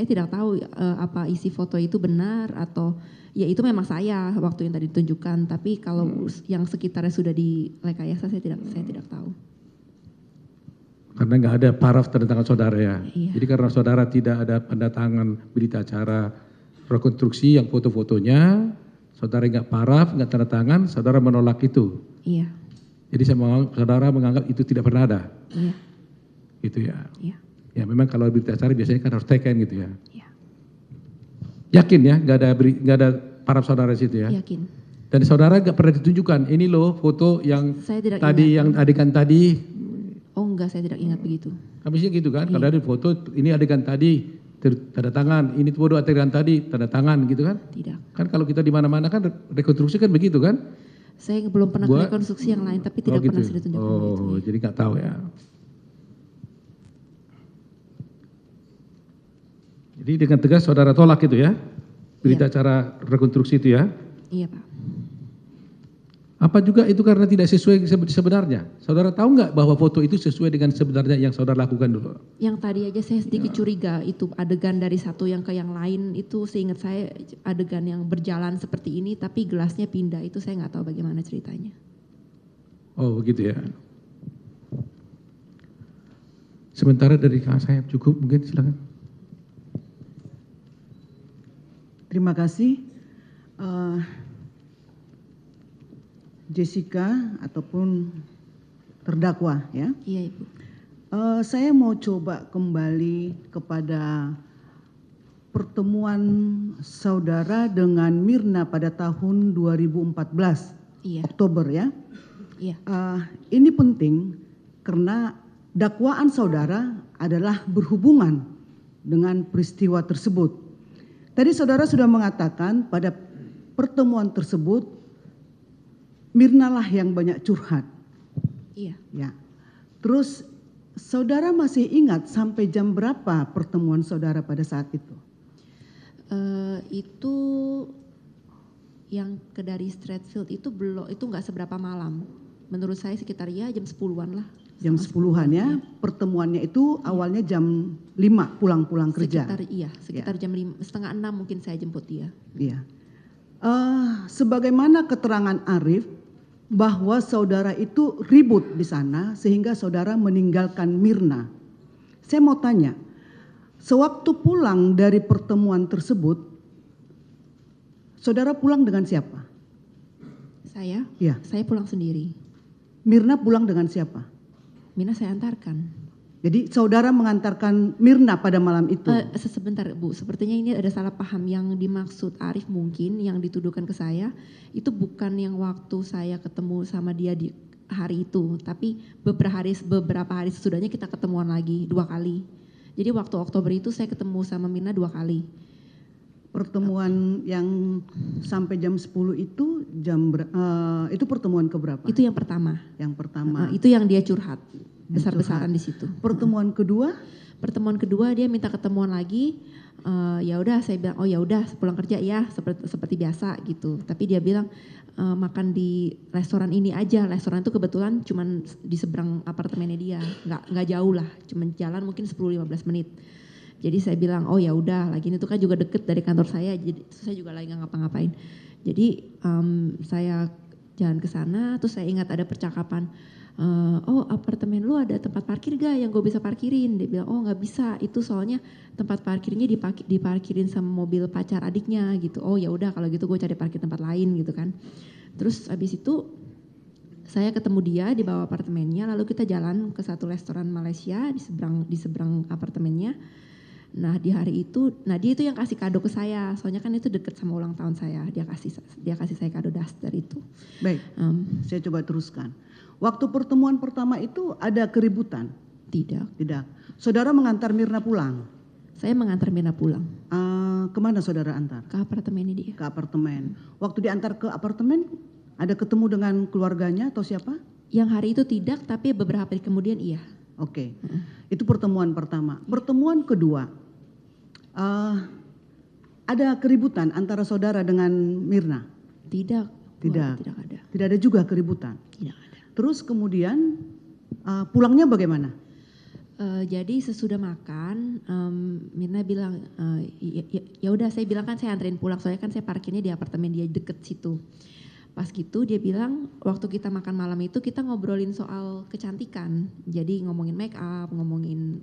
tidak tahu apa isi foto itu benar atau ya itu memang saya waktu yang tadi ditunjukkan, tapi kalau yang sekitarnya sudah direkayasa saya tidak tahu. Karena nggak ada paraf tanda tangan saudara ya. Iya. Jadi karena saudara tidak ada tanda tangan berita acara rekonstruksi yang foto-fotonya, saudara nggak paraf, nggak tanda tangan, saudara menolak itu. Iya, Jadi saudara menganggap itu tidak pernah ada. iya, Gitu ya. iya, Ya memang kalau berita acara biasanya kan harus taken gitu ya. iya. Yakin ya nggak ada paraf saudara di situ ya. Yakin. Dan saudara nggak pernah ditunjukkan ini loh foto yang Saya tidak tadi ingat. yang adegan tadi. Oh enggak, saya tidak ingat begitu. Habisnya gitu kan, kalau ada foto ini adegan tadi tanda tangan, ini foto adegan tadi tanda tangan gitu kan. Tidak. Kan kalau kita di mana-mana kan rekonstruksi kan begitu kan. Saya belum pernah Buat- rekonstruksi yang lain, tapi tidak gitu. pernah saya ditunjukkan begitu. Oh, jadi nggak tahu ya. Jadi dengan tegas saudara tolak itu ya, berita Iya. acara rekonstruksi itu ya. Iya Pak. Apa juga itu karena tidak sesuai sebenarnya? Saudara tahu nggak bahwa foto itu sesuai dengan sebenarnya yang saudara lakukan dulu? Yang tadi aja saya sedikit curiga itu adegan dari satu yang ke yang lain itu seingat saya adegan yang berjalan seperti ini tapi gelasnya pindah itu saya nggak tahu bagaimana ceritanya. Oh begitu ya. Sementara dari saya cukup mungkin silakan. Terima kasih. Jessica ataupun terdakwa ya. Iya Ibu. Saya mau coba kembali kepada pertemuan saudara dengan Mirna pada tahun 2014 Iya. Oktober ya. Iya. Ini penting karena dakwaan saudara adalah berhubungan dengan peristiwa tersebut. Tadi saudara sudah mengatakan pada pertemuan tersebut Mirna lah yang banyak curhat. Iya. Ya. Terus saudara masih ingat sampai jam berapa pertemuan saudara pada saat itu? Itu yang ke dari Stratfield itu belum, itu nggak seberapa malam. Menurut saya sekitar ya jam 10-an lah. Jam 10-an ya. Pertemuannya itu awalnya jam 5 pulang-pulang kerja. Sekitar jam 5, setengah 6 mungkin saya jemput dia. Iya. Sebagaimana keterangan Arif bahwa saudara itu ribut di sana sehingga saudara meninggalkan Mirna. Saya mau tanya, sewaktu pulang dari pertemuan tersebut, saudara pulang dengan siapa? Saya? Ya. Saya pulang sendiri. Mirna pulang dengan siapa? Mirna saya antarkan. Jadi saudara mengantarkan Mirna pada malam itu. Sebentar Bu, sepertinya ini ada salah paham. Yang dimaksud Arif mungkin yang dituduhkan ke saya itu bukan yang waktu saya ketemu sama dia di hari itu, tapi beberapa hari sesudahnya kita ketemuan lagi 2 kali. Jadi waktu Oktober itu saya ketemu sama Mirna 2 kali. Pertemuan yang sampai jam 10 itu itu pertemuan keberapa? Itu yang pertama. Yang pertama. Itu yang dia curhat besar-besaran di situ. Pertemuan kedua? Pertemuan kedua dia minta ketemuan lagi. Ya udah, saya bilang oh ya udah pulang kerja ya seperti biasa gitu. Tapi dia bilang makan di restoran ini aja. Restoran itu kebetulan cuman di seberang apartemennya dia, nggak jauh lah, cuman jalan mungkin 10-15 menit. Jadi saya bilang oh ya udah, lagi itu kan juga deket dari kantor saya, jadi saya juga lagi nggak ngapa-ngapain. Jadi saya jalan ke sana, terus saya ingat ada percakapan, oh apartemen lu ada tempat parkir gak yang gue bisa parkirin? Dia bilang oh nggak bisa, itu soalnya tempat parkirnya diparkirin sama mobil pacar adiknya gitu. Oh ya udah kalau gitu gue cari parkir tempat lain gitu kan. Terus abis itu saya ketemu dia di bawah apartemennya, lalu kita jalan ke satu restoran Malaysia di seberang apartemennya. Nah di hari itu, dia itu yang kasih kado ke saya, soalnya kan itu deket sama ulang tahun saya, dia kasih saya kado daster itu. Baik, saya coba teruskan. Waktu pertemuan pertama itu ada keributan? Tidak. Tidak. Saudara mengantar Mirna pulang? Saya mengantar Mirna pulang. Kemana saudara antar? Ke apartemennya dia. Ke apartemen. Waktu diantar ke apartemen, ada ketemu dengan keluarganya atau siapa? Yang hari itu tidak, tapi beberapa hari kemudian iya. Oke, itu pertemuan pertama. Pertemuan kedua, ada keributan antara saudara dengan Mirna? Tidak. Tidak. Tidak ada. Tidak ada juga keributan? Tidak ada. Terus kemudian pulangnya bagaimana? Jadi sesudah makan, Mirna bilang, ya udah saya bilang kan saya anterin pulang, soalnya kan saya parkirnya di apartemen dia deket situ. Pas gitu dia bilang waktu kita makan malam itu kita ngobrolin soal kecantikan. Jadi ngomongin make up, ngomongin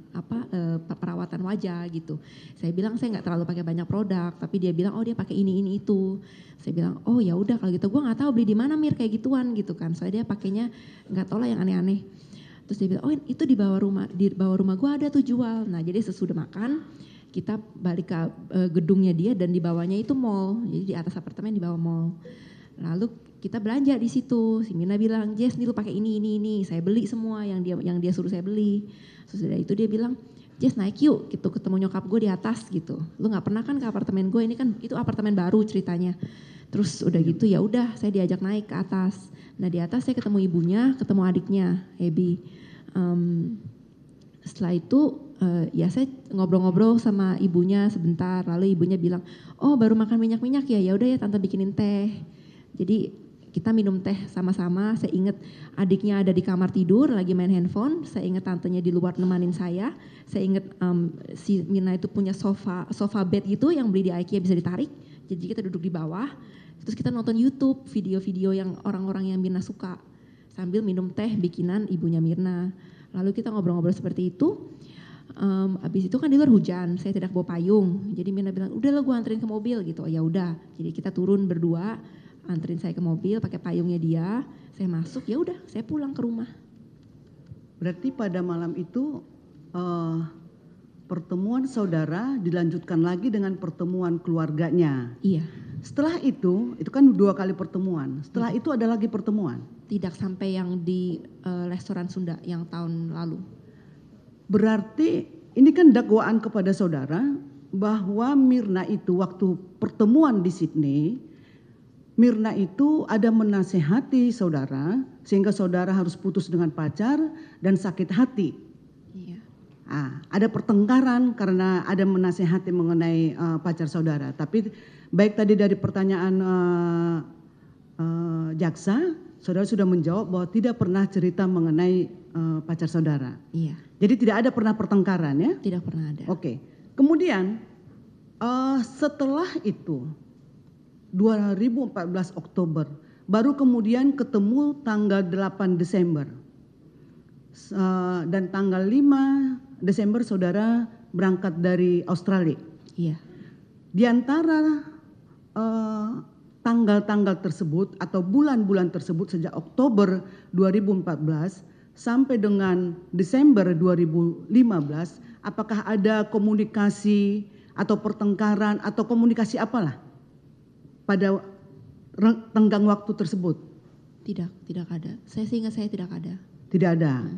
perawatan wajah gitu. Saya bilang saya nggak terlalu pakai banyak produk, tapi dia bilang oh dia pakai ini itu. Saya bilang oh ya udah kalau gitu gue nggak tahu beli di mana Mir kayak gituan gitu kan. Soalnya dia pakainya nggak tahu lah yang aneh-aneh. Terus dia bilang oh itu di bawah rumah gue ada tuh jual. Nah jadi sesudah makan kita balik ke gedungnya dia dan di bawahnya itu mall. Jadi di atas apartemen di bawah mall. Lalu kita belanja di situ. Si Mirna bilang, Jess nih lu pakai ini. Saya beli semua yang dia suruh saya beli. Sesudah itu dia bilang, Jess naik yuk, gitu ketemu nyokap gue di atas gitu. Lu nggak pernah kan ke apartemen gue? Ini kan itu apartemen baru ceritanya. Terus udah gitu ya udah, saya diajak naik ke atas. Nah di atas saya ketemu ibunya, ketemu adiknya, Ebi. Setelah itu ya saya ngobrol-ngobrol sama ibunya sebentar. Lalu ibunya bilang, oh baru makan minyak-minyak ya? Ya udah ya tante bikinin teh. Jadi kita minum teh sama-sama. Saya ingat adiknya ada di kamar tidur lagi main handphone. Saya ingat tantenya di luar nemanin saya. Saya ingat si Mirna itu punya sofa bed gitu yang beli di IKEA bisa ditarik. Jadi kita duduk di bawah. Terus kita nonton YouTube video-video yang orang-orang yang Mirna suka sambil minum teh bikinan ibunya Mirna. Lalu kita ngobrol-ngobrol seperti itu. Abis itu kan di luar hujan, saya tidak bawa payung. Jadi Mirna bilang, udah lah gue anterin ke mobil gitu. Oh, ya udah. Jadi kita turun berdua. Anterin saya ke mobil pakai payungnya dia, saya masuk ya udah saya pulang ke rumah. Berarti pada malam itu pertemuan saudara dilanjutkan lagi dengan pertemuan keluarganya. Iya. Setelah itu kan 2 kali pertemuan. Setelah itu ada lagi pertemuan. Tidak sampai yang di restoran Sunda yang tahun lalu. Berarti ini kan dakwaan kepada saudara bahwa Mirna itu waktu pertemuan di Sydney, Mirna itu ada menasehati saudara sehingga saudara harus putus dengan pacar dan sakit hati. Iya. Ada pertengkaran karena ada menasehati mengenai pacar saudara. Tapi baik tadi dari pertanyaan jaksa, saudara sudah menjawab bahwa tidak pernah cerita mengenai pacar saudara. Iya. Jadi tidak ada pernah pertengkaran ya? Tidak pernah ada. Oke. Kemudian setelah itu 2014 Oktober, baru kemudian ketemu tanggal 8 Desember. Dan tanggal 5 Desember saudara berangkat dari Australia. Iya. Di antara tanggal-tanggal tersebut atau bulan-bulan tersebut sejak Oktober 2014 sampai dengan Desember 2015, apakah ada komunikasi atau pertengkaran atau komunikasi apalah pada tenggang waktu tersebut? Tidak ada. Saya seingat saya tidak ada. Tidak ada.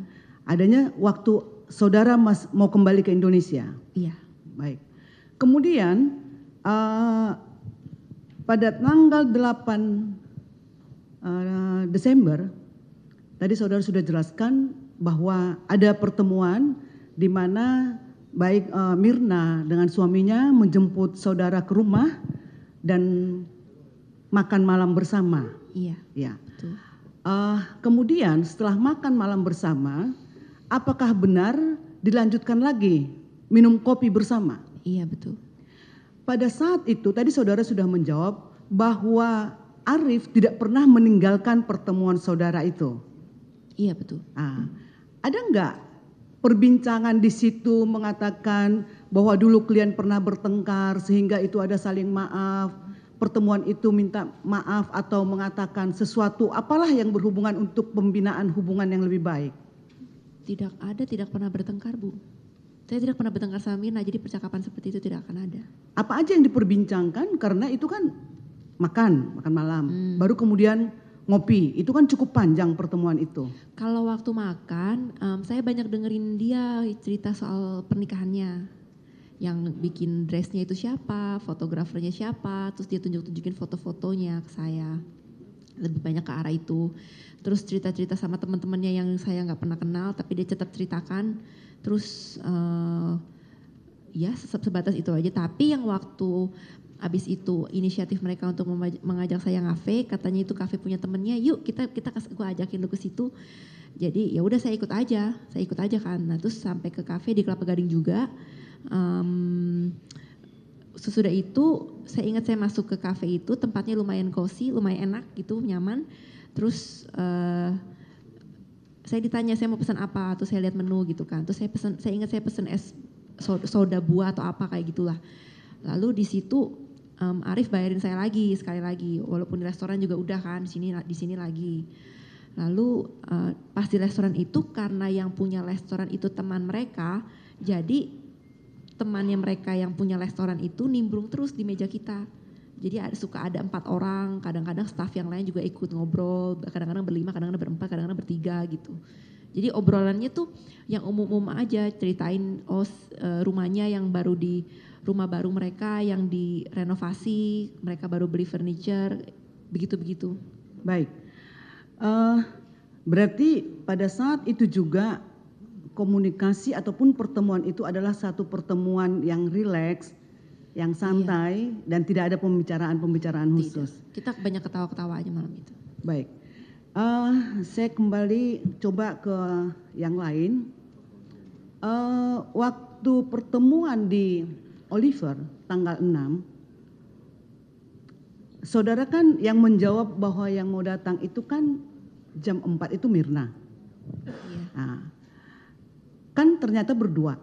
Adanya waktu saudara mau kembali ke Indonesia. Iya. Baik. Kemudian pada tanggal 8 Desember, tadi saudara sudah jelaskan bahwa ada pertemuan di mana baik Mirna dengan suaminya menjemput saudara ke rumah dan makan malam bersama. Iya. Ya. Betul. Kemudian setelah makan malam bersama, apakah benar dilanjutkan lagi minum kopi bersama? Iya, betul. Pada saat itu tadi saudara sudah menjawab bahwa Arif tidak pernah meninggalkan pertemuan saudara itu. Iya, betul. Ada enggak perbincangan di situ mengatakan bahwa dulu kalian pernah bertengkar sehingga itu ada saling maaf, pertemuan itu minta maaf atau mengatakan sesuatu apalah yang berhubungan untuk pembinaan hubungan yang lebih baik? Tidak ada, tidak pernah bertengkar, Bu. Saya tidak pernah bertengkar sama Mirna, jadi percakapan seperti itu tidak akan ada. Apa aja yang diperbincangkan? Karena itu kan makan malam, baru kemudian ngopi, itu kan cukup panjang pertemuan itu. Kalau waktu makan, saya banyak dengerin dia cerita soal pernikahannya. Yang bikin dressnya itu siapa, fotografernya siapa, terus dia tunjukin foto-fotonya ke saya. Lebih banyak ke arah itu. Terus cerita-cerita sama teman-temannya yang saya nggak pernah kenal, tapi dia tetap ceritakan. Terus ya sebatas itu aja. Tapi yang waktu abis itu inisiatif mereka untuk mengajak saya ngafe, katanya itu kafe punya temennya, yuk gua ajakin lu ke situ. Jadi ya udah saya ikut aja kan. Nah terus sampai ke kafe di Kelapa Gading juga. Sesudah itu saya ingat saya masuk ke kafe itu, tempatnya lumayan cozy, lumayan enak gitu, nyaman. Terus saya ditanya saya mau pesan apa, terus saya lihat menu gitu kan. Terus saya ingat saya pesan es soda buah atau apa kayak gitulah. Lalu di situ Arif bayarin saya lagi sekali lagi, walaupun di restoran juga udah kan, di sini lagi. Lalu pas di restoran itu karena yang punya restoran itu teman mereka, jadi temannya mereka yang punya restoran itu nimbrung terus di meja kita. Jadi suka ada 4 orang, kadang-kadang staf yang lain juga ikut ngobrol, kadang-kadang berlima, kadang-kadang berempat, kadang-kadang bertiga gitu. Jadi obrolannya tuh yang umum-umum aja, ceritain rumahnya yang baru rumah baru mereka yang direnovasi, mereka baru beli furniture, begitu-begitu. Baik, berarti pada saat itu juga komunikasi ataupun pertemuan itu adalah satu pertemuan yang rileks, yang santai, dan tidak ada pembicaraan khusus. Kita banyak ketawa-ketawa aja malam itu. Baik, saya kembali coba ke yang lain. Waktu pertemuan di Oliver tanggal 6, saudara kan yang menjawab bahwa yang mau datang itu kan jam 4 itu Mirna. Iya. Kan ternyata berdua.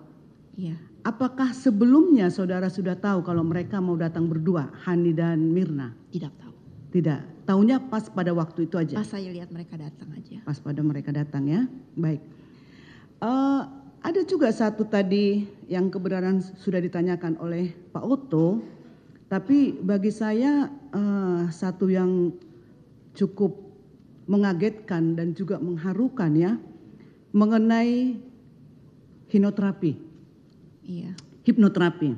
Iya. Apakah sebelumnya saudara sudah tahu kalau mereka mau datang berdua, Hani dan Mirna? Tidak tahu. Tidak. Taunya pas pada waktu itu aja. Pas saya lihat mereka datang aja. Pas pada mereka datang ya. Baik. Ada juga satu tadi yang kebenaran sudah ditanyakan oleh Pak Otto, tapi bagi saya satu yang cukup mengagetkan dan juga mengharukan ya, mengenai hipnoterapi. Iya. Hipnoterapi.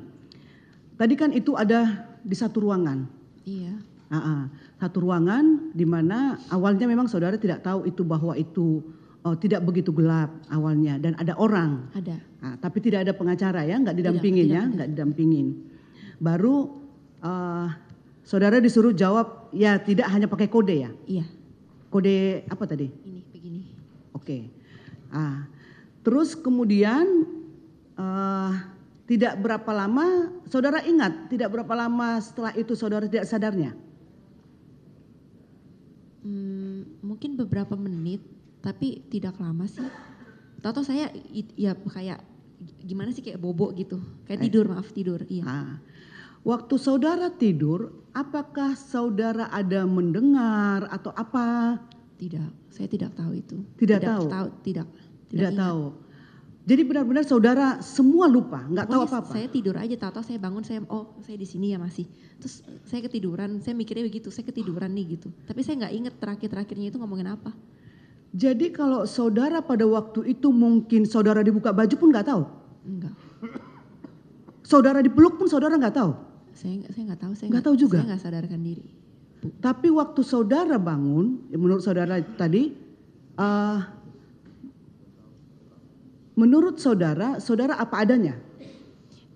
Tadi kan itu ada di satu ruangan. Iya. Satu ruangan di mana awalnya memang saudara tidak tahu itu bahwa itu tidak begitu gelap awalnya dan ada orang. Ada. Tapi tidak ada pengacara ya, nggak didampingin nggak didampingin. Baru saudara disuruh jawab ya tidak hanya pakai kode ya. Iya. Kode apa tadi? Ini begini. Oke. Terus kemudian tidak berapa lama, saudara ingat tidak berapa lama setelah itu saudara tidak sadarnya? Mungkin beberapa menit, tapi tidak lama sih. Tahu saya ya kayak gimana sih kayak bobo gitu, kayak tidur. Iya. Waktu saudara tidur, apakah saudara ada mendengar atau apa Tidak, saya tidak tahu itu. Tidak tahu? Tidak Tidak ingat. tahu. Jadi benar-benar saudara semua lupa, nggak tahu Pokoknya apa-apa. Saya tidur aja, tahu-tahu saya bangun, saya di sini ya masih. Terus saya ketiduran, saya mikirnya begitu, saya ketiduran nih gitu. Tapi saya nggak ingat terakhir-terakhirnya itu ngomongin apa. Jadi kalau saudara pada waktu itu mungkin saudara dibuka baju pun nggak tahu? Enggak, Saudara dipeluk pun saudara nggak tahu? saya nggak tahu. Saya Nggak tahu juga? Saya nggak sadarkan diri. Bu. Tapi waktu saudara bangun, menurut saudara tadi, menurut saudara, saudara apa adanya?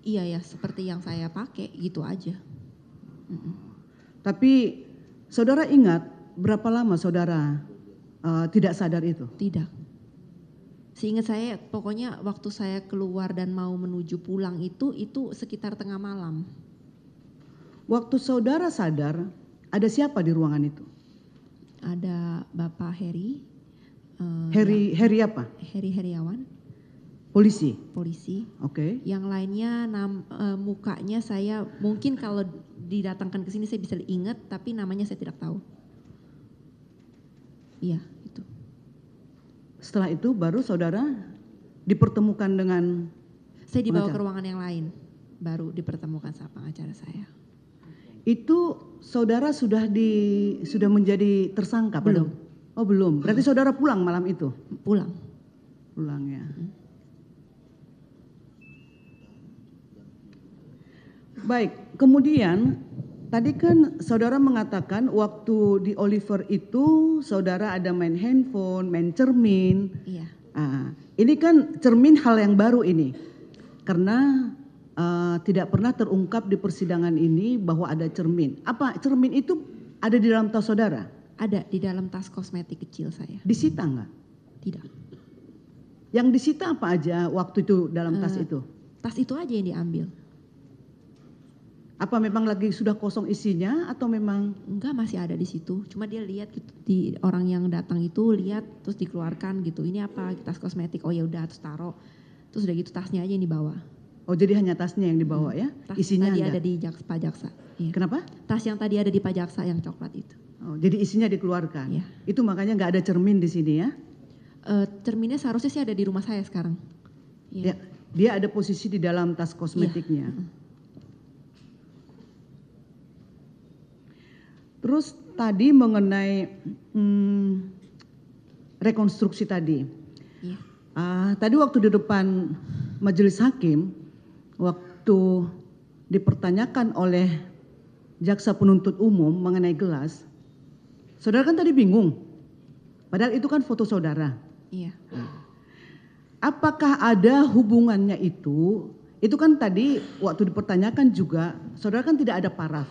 Iya ya, seperti yang saya pakai gitu aja. Tapi saudara ingat berapa lama saudara tidak sadar itu? Tidak. Seingat saya, pokoknya waktu saya keluar dan mau menuju pulang itu sekitar tengah malam. Waktu saudara sadar, ada siapa di ruangan itu? Ada Bapak Heri. Heri apa? Heri Heriawan, Polisi. polisi. Oke. Yang lainnya mukanya saya mungkin kalau didatangkan ke sini saya bisa ingat, tapi namanya saya tidak tahu. Iya, itu. Setelah itu baru saudara dipertemukan dengan Saya dibawa pengacara. ke ruangan yang lain, baru dipertemukan sama pengacara saya. Itu saudara sudah menjadi tersangka pada- Belum. Oh belum. Berarti saudara pulang malam itu? Pulang. Pulang ya. Baik, kemudian tadi kan saudara mengatakan waktu di Oliver itu saudara ada main handphone, main cermin. Iya. Ini kan cermin hal yang baru ini. Karena tidak pernah terungkap di persidangan ini bahwa ada cermin. Apa cermin itu ada di dalam tas saudara? Ada di dalam tas kosmetik kecil saya. Disita nggak? Tidak. Yang disita apa aja waktu itu dalam tas itu? Tas itu aja yang diambil. Apa memang lagi sudah kosong isinya atau memang? Enggak, masih ada di situ. Cuma dia lihat gitu, di orang yang datang itu lihat terus dikeluarkan gitu. Ini apa? Tas kosmetik. Oh ya udah, terus taruh. Terus udah gitu tasnya aja yang dibawa. Oh jadi hanya tasnya yang dibawa ya? Tas Isinya tadi ada? ada di Pak Jaksa. Iya. Kenapa? Tas yang tadi ada di Pak Jaksa yang coklat itu. Oh, jadi isinya dikeluarkan. Iya. Itu makanya nggak ada cermin di sini ya? Cerminnya seharusnya sih ada di rumah saya sekarang. Ya, dia ada posisi di dalam tas kosmetiknya. Terus tadi mengenai rekonstruksi tadi. Iya. Tadi waktu di depan majelis hakim, waktu dipertanyakan oleh jaksa penuntut umum mengenai gelas, saudara kan tadi bingung. Padahal itu kan foto saudara. Iya. Apakah ada hubungannya itu? Itu kan tadi waktu dipertanyakan juga, saudara kan tidak ada paraf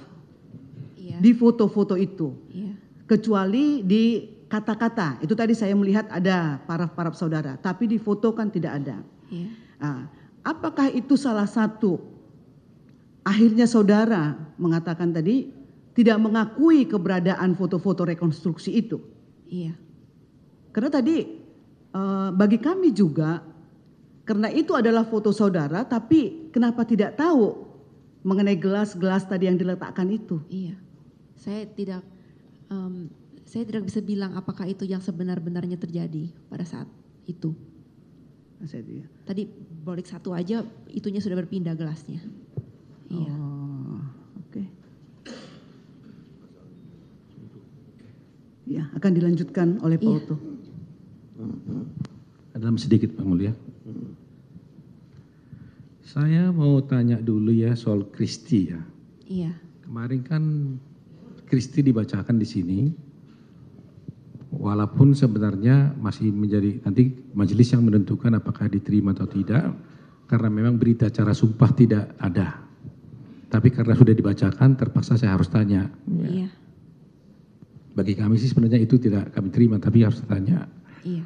Iya. di foto-foto itu. Iya. Kecuali di kata-kata, itu tadi saya melihat ada paraf-paraf saudara, tapi di foto kan tidak ada. Iya. Apakah itu salah satu akhirnya saudara mengatakan tadi tidak mengakui keberadaan foto-foto rekonstruksi itu? Iya. Karena tadi bagi kami juga, karena itu adalah foto saudara, tapi kenapa tidak tahu mengenai gelas-gelas tadi yang diletakkan itu? Iya. Saya tidak bisa bilang apakah itu yang sebenar-benarnya terjadi pada saat itu. Tadi bolik satu aja itunya sudah berpindah gelasnya. Iya. Oh, oke. Ya, akan dilanjutkan oleh Pak Iya. Oto. Dalam sedikit Pak Mulia. Saya mau tanya dulu ya soal Kristi ya. Iya. Kemarin kan Kristi dibacakan di sini. Walaupun sebenarnya masih menjadi nanti majelis yang menentukan apakah diterima atau tidak. Karena memang berita acara sumpah tidak ada. Tapi karena sudah dibacakan terpaksa saya harus tanya. Iya. Bagi kami sih sebenarnya itu tidak kami terima tapi harus tanya. Iya.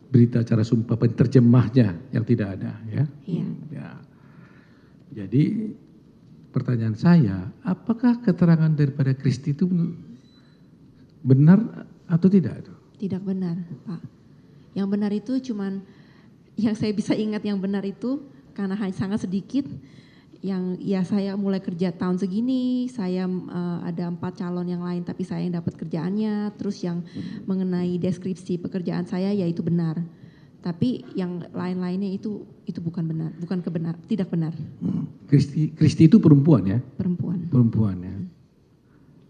Berita acara sumpah penterjemahnya yang tidak ada ya. Iya. Ya. Jadi pertanyaan saya, apakah keterangan daripada Kristi itu benar atau tidak? Tidak benar, Pak. Yang benar itu cuman yang saya bisa ingat yang benar itu karena hanya sangat sedikit yang ya saya mulai kerja tahun segini, saya ada 4 calon yang lain tapi saya yang dapat kerjaannya, terus yang mengenai deskripsi pekerjaan saya ya itu benar. Tapi yang lain-lainnya itu bukan benar, tidak benar. Kristi itu perempuan ya? Perempuan ya.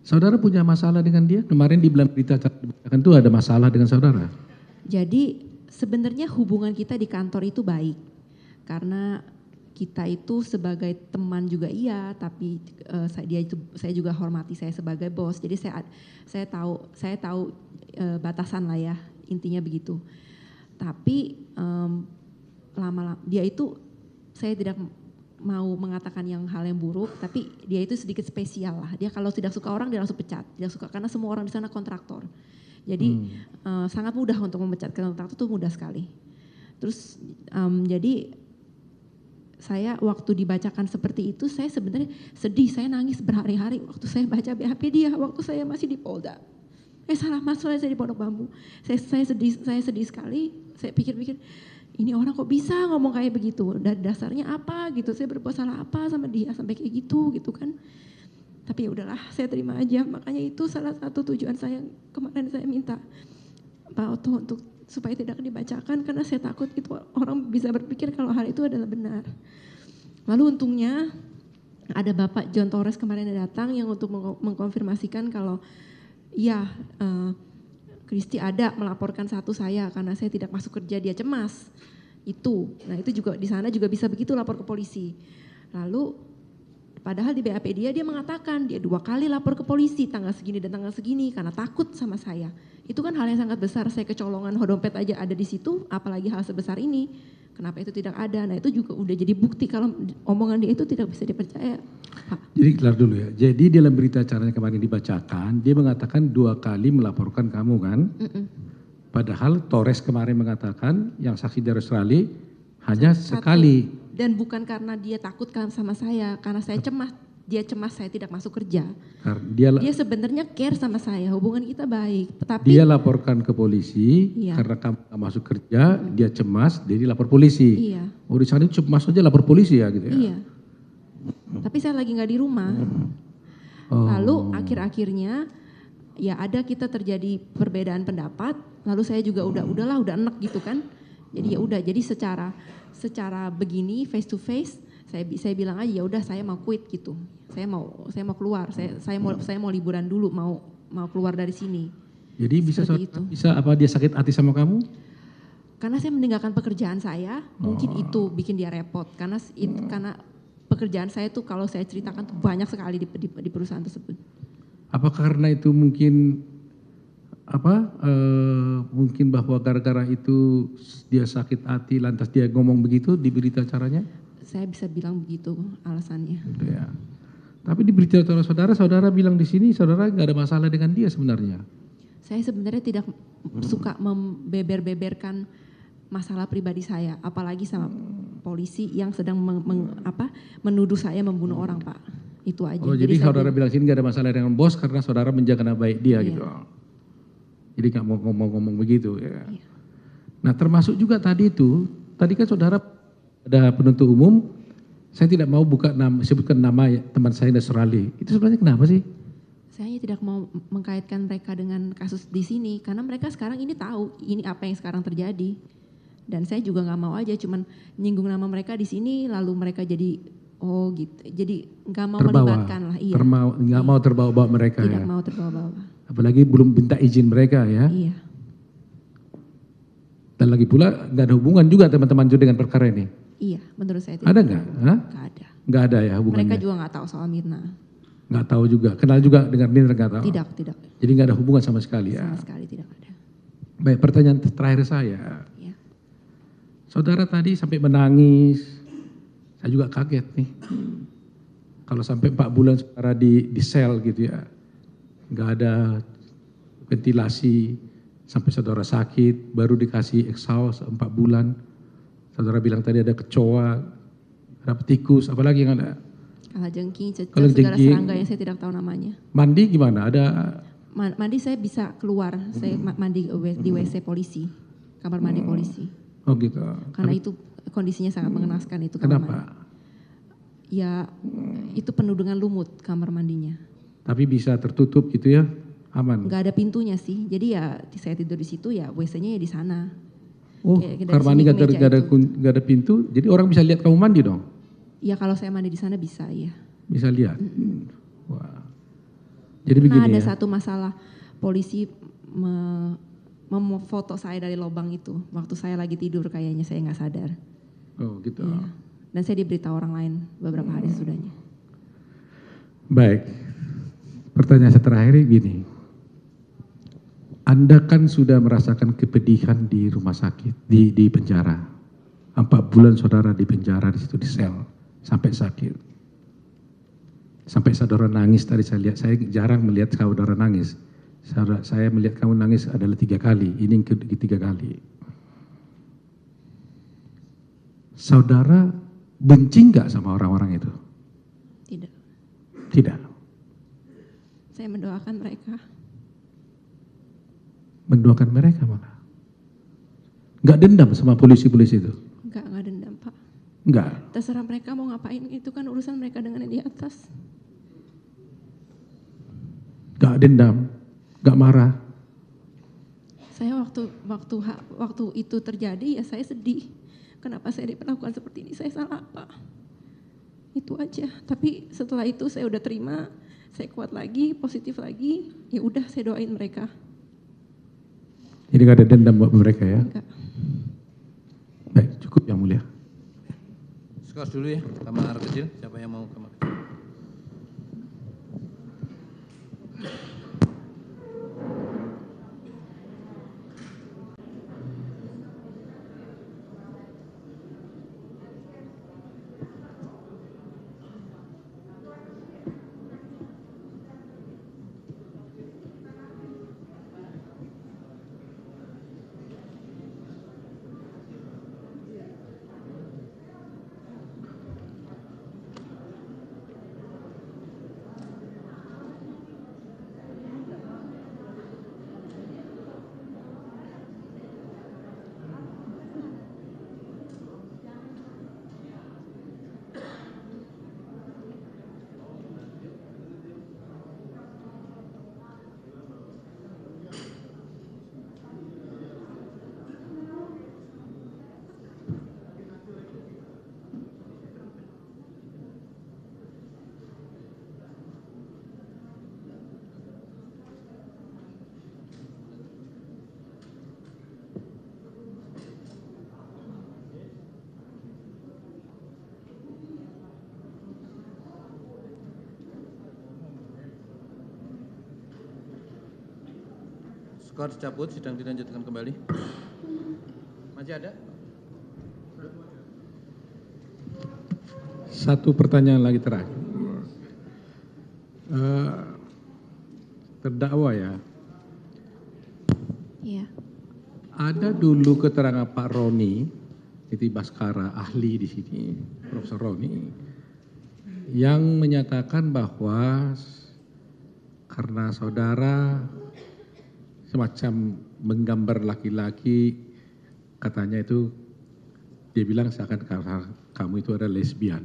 Saudara punya masalah dengan dia? Kemarin di berita diberitakan itu ada masalah dengan saudara. Jadi sebenarnya hubungan kita di kantor itu baik. Karena kita itu sebagai teman juga iya, tapi saya juga hormati saya sebagai bos. Jadi saya tahu batasan lah ya, intinya begitu. Tapi lama-lama dia itu, saya tidak mau mengatakan hal yang buruk, tapi dia itu sedikit spesial lah. Dia kalau tidak suka orang dia langsung pecat, tidak suka karena semua orang di sana kontraktor. Jadi sangat mudah untuk memecat kontraktor itu mudah sekali. Terus jadi saya waktu dibacakan seperti itu, saya sebenarnya sedih, saya nangis berhari-hari waktu saya baca BAP dia, waktu saya masih di Polda. Salah masalah saya di Pondok Bambu. Saya sedih sekali, saya pikir-pikir, ini orang kok bisa ngomong kayak begitu, dan dasarnya apa gitu, saya berbuat salah apa sama dia sampai kayak gitu kan. Tapi ya udahlah, saya terima aja, makanya itu salah satu tujuan saya, kemarin saya minta Pak Oto untuk supaya tidak dibacakan karena saya takut itu orang bisa berpikir kalau hal itu adalah benar. Lalu untungnya ada Bapak John Torres kemarin datang yang untuk mengkonfirmasikan kalau ya Kristi ada melaporkan satu saya karena saya tidak masuk kerja, dia cemas. Nah itu juga di sana juga bisa begitu lapor ke polisi. Lalu padahal di BAP dia mengatakan dia 2 kali lapor ke polisi tanggal segini dan tanggal segini karena takut sama saya. Itu kan hal yang sangat besar, saya kecolongan dompet aja ada di situ, apalagi hal sebesar ini. Kenapa itu tidak ada? Nah itu juga udah jadi bukti kalau omongan dia itu tidak bisa dipercaya. Pak. Jadi kelar dulu ya, jadi dalam berita acaranya kemarin dibacakan, dia mengatakan 2 kali melaporkan kamu kan? Padahal Torres kemarin mengatakan yang saksi dari Australia hanya sekali. Dan bukan karena dia takut sama saya, karena saya cemas. Dia cemas saya tidak masuk kerja. Dia sebenarnya care sama saya, hubungan kita baik. Tapi dia laporkan ke polisi karena kamu gak masuk kerja, dia cemas, jadi lapor polisi. Iya. Oh di sana cemas aja lapor polisi ya gitu ya? Iya. Tapi saya lagi nggak di rumah. Lalu akhir-akhirnya ya ada kita terjadi perbedaan pendapat. Lalu saya juga udah enek gitu kan. Jadi ya udah, jadi secara begini face to face. Saya bilang aja ya udah saya mau quit gitu. Saya mau keluar. Saya mau liburan dulu, mau keluar dari sini. Jadi bisa apa dia sakit hati sama kamu? Karena saya meninggalkan pekerjaan saya, mungkin itu bikin dia repot. Karena pekerjaan saya tuh kalau saya ceritakan tuh banyak sekali di perusahaan tersebut. Apa karena itu mungkin mungkin bahwa gara-gara itu dia sakit hati lantas dia ngomong begitu di berita acaranya? Saya bisa bilang begitu alasannya. Ya. Tapi di berita acara saudara bilang di sini saudara nggak ada masalah dengan dia sebenarnya. Saya sebenarnya tidak suka membeber-beberkan masalah pribadi saya, apalagi sama polisi yang sedang menuduh saya membunuh orang, Pak. Itu aja. Oh, jadi saudara bilang sini nggak ada masalah dengan bos karena saudara menjaga nama baik dia gitu. Jadi nggak mau ngomong begitu ya. Iya. Nah termasuk juga tadi kan saudara ada penuntut umum, saya tidak mau sebutkan nama teman saya di Australia. Itu sebenarnya kenapa sih? Saya tidak mau mengkaitkan mereka dengan kasus di sini karena mereka sekarang ini tahu ini apa yang sekarang terjadi. Dan saya juga nggak mau aja cuman nyinggung nama mereka di sini lalu mereka jadi gitu. Jadi nggak mau melibatkan lah. Iya. Nggak mau terbawa-bawa mereka. Tidak mau terbawa-bawa. Apalagi belum minta izin mereka ya. Iya. Dan lagi pula nggak ada hubungan juga teman-teman dengan perkara ini. Iya, menurut saya tidak. Ada nggak? Nggak ada. Nggak ada ya hubungannya. Mereka juga nggak tahu soal Mirna. Nggak tahu juga. Kenal juga dengan Mirna nggak tahu? Tidak. Jadi nggak ada hubungan sama sekali ya? Sama sekali tidak ada. Baik, pertanyaan terakhir saya. Ya. Saudara tadi sampai menangis. Saya juga kaget nih. Kalau sampai 4 bulan saudara di sel gitu ya. Nggak ada ventilasi. Sampai saudara sakit, baru dikasih exhaust 4 bulan. Saudara bilang tadi ada kecoa, ada tikus, apalagi yang ada? Kalajengking, segala serangga yang saya tidak tahu namanya. Mandi gimana? Ada? Mandi saya bisa keluar, saya mandi di WC polisi, kamar mandi polisi. Oh gitu. Karena itu kondisinya sangat mengenaskan itu kamar mandi. Kenapa? Ya itu penuh dengan lumut kamar mandinya. Tapi bisa tertutup gitu ya, aman. Nggak ada pintunya sih. Jadi ya saya tidur di situ ya WC-nya ya di sana. Oh, Kayak dari kamar mandi sini ke meja itu. nggak ada pintu, jadi orang bisa lihat kamu mandi dong? Ya kalau saya mandi di sana bisa ya. Bisa lihat. Wah. Jadi Pernah begini ada ya. satu masalah polisi memfoto saya dari lubang itu waktu saya lagi tidur, kayaknya saya nggak sadar. Oh gitu. Iya. Dan saya diberitahu orang lain beberapa hari sesudahnya. Baik. Pertanyaan saya terakhir gini. Anda kan sudah merasakan kepedihan di rumah sakit, di penjara. 4 bulan saudara di penjara di situ di sel sampai sakit. Sampai saudara nangis tadi saya lihat, saya jarang melihat saudara nangis. Saya melihat kamu nangis adalah 3 kali, ini yang ketiga kali. Saudara benci nggak sama orang-orang itu? Tidak. Tidak. Saya mendoakan mereka. Mendoakan mereka malah. Nggak dendam sama polisi-polisi itu? Enggak dendam Pak. Enggak. Terserah mereka mau ngapain, itu kan urusan mereka dengan yang di atas. Nggak dendam, nggak marah. Saya waktu itu terjadi ya saya sedih. Kenapa saya diperlakukan seperti ini? Saya salah apa? Itu aja. Tapi setelah itu saya udah terima, saya kuat lagi, positif lagi. Ya udah saya doain mereka. Jadi nggak ada dendam buat mereka ya? Enggak. Baik, cukup yang mulia. Skor dulu ya, kamar kecil. Siapa yang mau kamar kecil? Skor dicabut, sidang dilanjutkan kembali. Masih ada? Satu pertanyaan lagi terakhir. Terdakwa ya, Iya. ada dulu keterangan Pak Roni, Titi Baskara, ahli di sini, Profesor Roni, yang menyatakan bahwa karena saudara semacam menggambar laki-laki, katanya itu dia bilang seakan kamu itu adalah lesbian.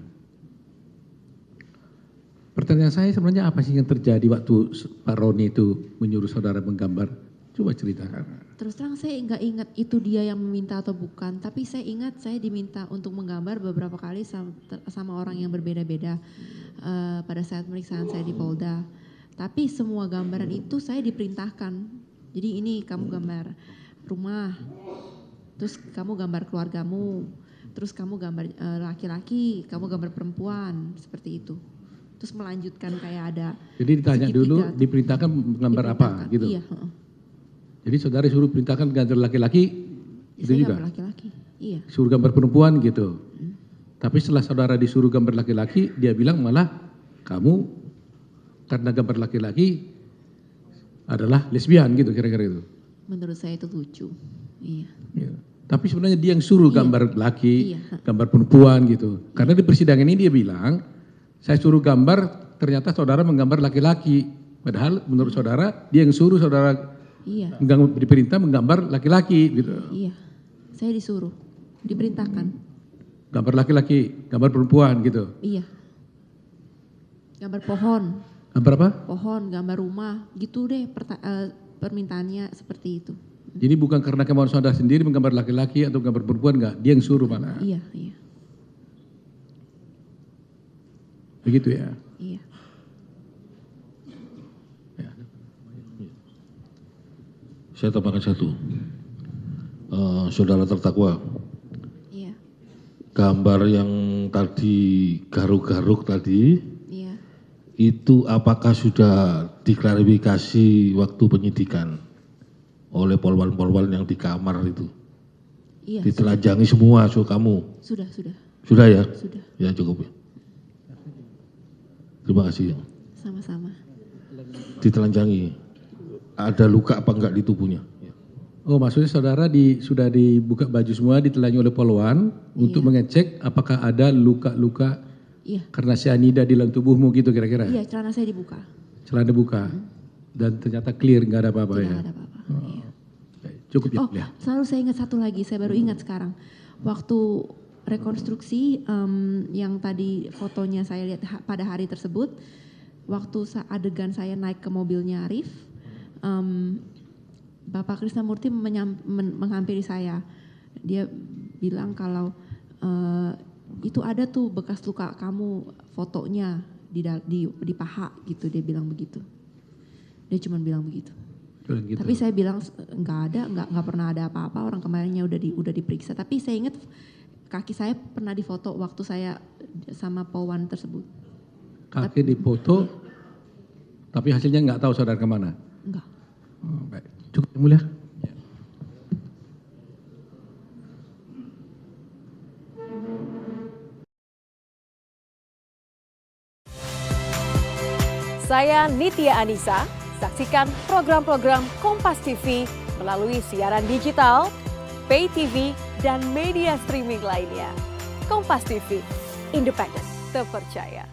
Pertanyaan saya sebenarnya apa sih yang terjadi waktu Pak Roni itu menyuruh saudara menggambar? Coba ceritakan. Terus terang saya nggak ingat itu dia yang meminta atau bukan, tapi saya ingat saya diminta untuk menggambar beberapa kali sama orang yang berbeda-beda pada saat pemeriksaan saya di Polda. Tapi semua gambaran itu saya diperintahkan. Jadi ini kamu gambar rumah, terus kamu gambar keluargamu, terus kamu gambar laki-laki, kamu gambar perempuan, seperti itu. Terus melanjutkan kayak ada. Jadi ditanya dulu, diperintahkan menggambar apa gitu? Iya. Jadi saudara suruh perintahkan gambar laki-laki, itu Saya juga? gambar laki-laki, iya. Suruh gambar perempuan gitu. Tapi setelah saudara disuruh gambar laki-laki, dia bilang malah kamu karena gambar laki-laki adalah lesbian gitu kira-kira itu. Menurut saya itu lucu, iya. Ya. Tapi sebenarnya dia yang suruh gambar laki, Iya. gambar perempuan gitu. Karena di persidangan ini dia bilang, saya suruh gambar, ternyata saudara menggambar laki-laki. Padahal menurut saudara, dia yang suruh saudara Iya. diperintah menggambar laki-laki gitu. Iya, saya disuruh, diperintahkan. Gambar laki-laki, gambar perempuan gitu. Iya. Gambar pohon, Gambar apa? pohon, gambar rumah, gitu deh permintaannya seperti itu. Jadi bukan karena kemauan saudara sendiri menggambar laki-laki atau gambar perempuan enggak, dia yang suruh malah. Iya, iya, Begitu ya. iya. Saya tambahkan satu. Saudara terdakwa, Iya, gambar yang tadi garuk-garuk tadi, iya. itu apakah sudah diklarifikasi waktu penyidikan oleh polwan-polwan yang di kamar itu? Iya, Ditelanjangi semua, so kamu? sudah. Sudah ya? Sudah. Ya cukup ya. Terima kasih. Sama-sama. Ditelanjangi. Ada luka apa enggak di tubuhnya? Oh, maksudnya saudara sudah dibuka baju semua, ditelanjangi oleh polwan untuk mengecek apakah ada luka-luka Iya, karena cyanida di dalam tubuhmu gitu kira-kira? iya, celana saya dibuka. Celana dibuka dan ternyata clear, nggak ada apa-apa Tidak ya? ada apa-apa. Iya. Baik, cukup ya. Oh, Ya. selalu saya ingat satu lagi, saya baru ingat sekarang. Waktu rekonstruksi yang tadi fotonya saya lihat pada hari tersebut, waktu adegan saya naik ke mobilnya Arif, Bapak Krisnamurti menghampiri saya. Dia bilang kalau itu ada tuh bekas luka kamu, fotonya di paha gitu, dia bilang begitu. Dia cuma bilang begitu. Gitu. Tapi saya bilang nggak ada, nggak pernah ada apa-apa, orang kemarinnya udah diperiksa. Tapi saya ingat kaki saya pernah difoto waktu saya sama polwan tersebut. Kaki dipoto, tapi hasilnya nggak tahu saudara kemana? Enggak. Oh, baik. Cukup yang mulia. Saya Nitya Anissa, saksikan program-program Kompas TV melalui siaran digital, pay TV, dan media streaming lainnya. Kompas TV, independen, terpercaya.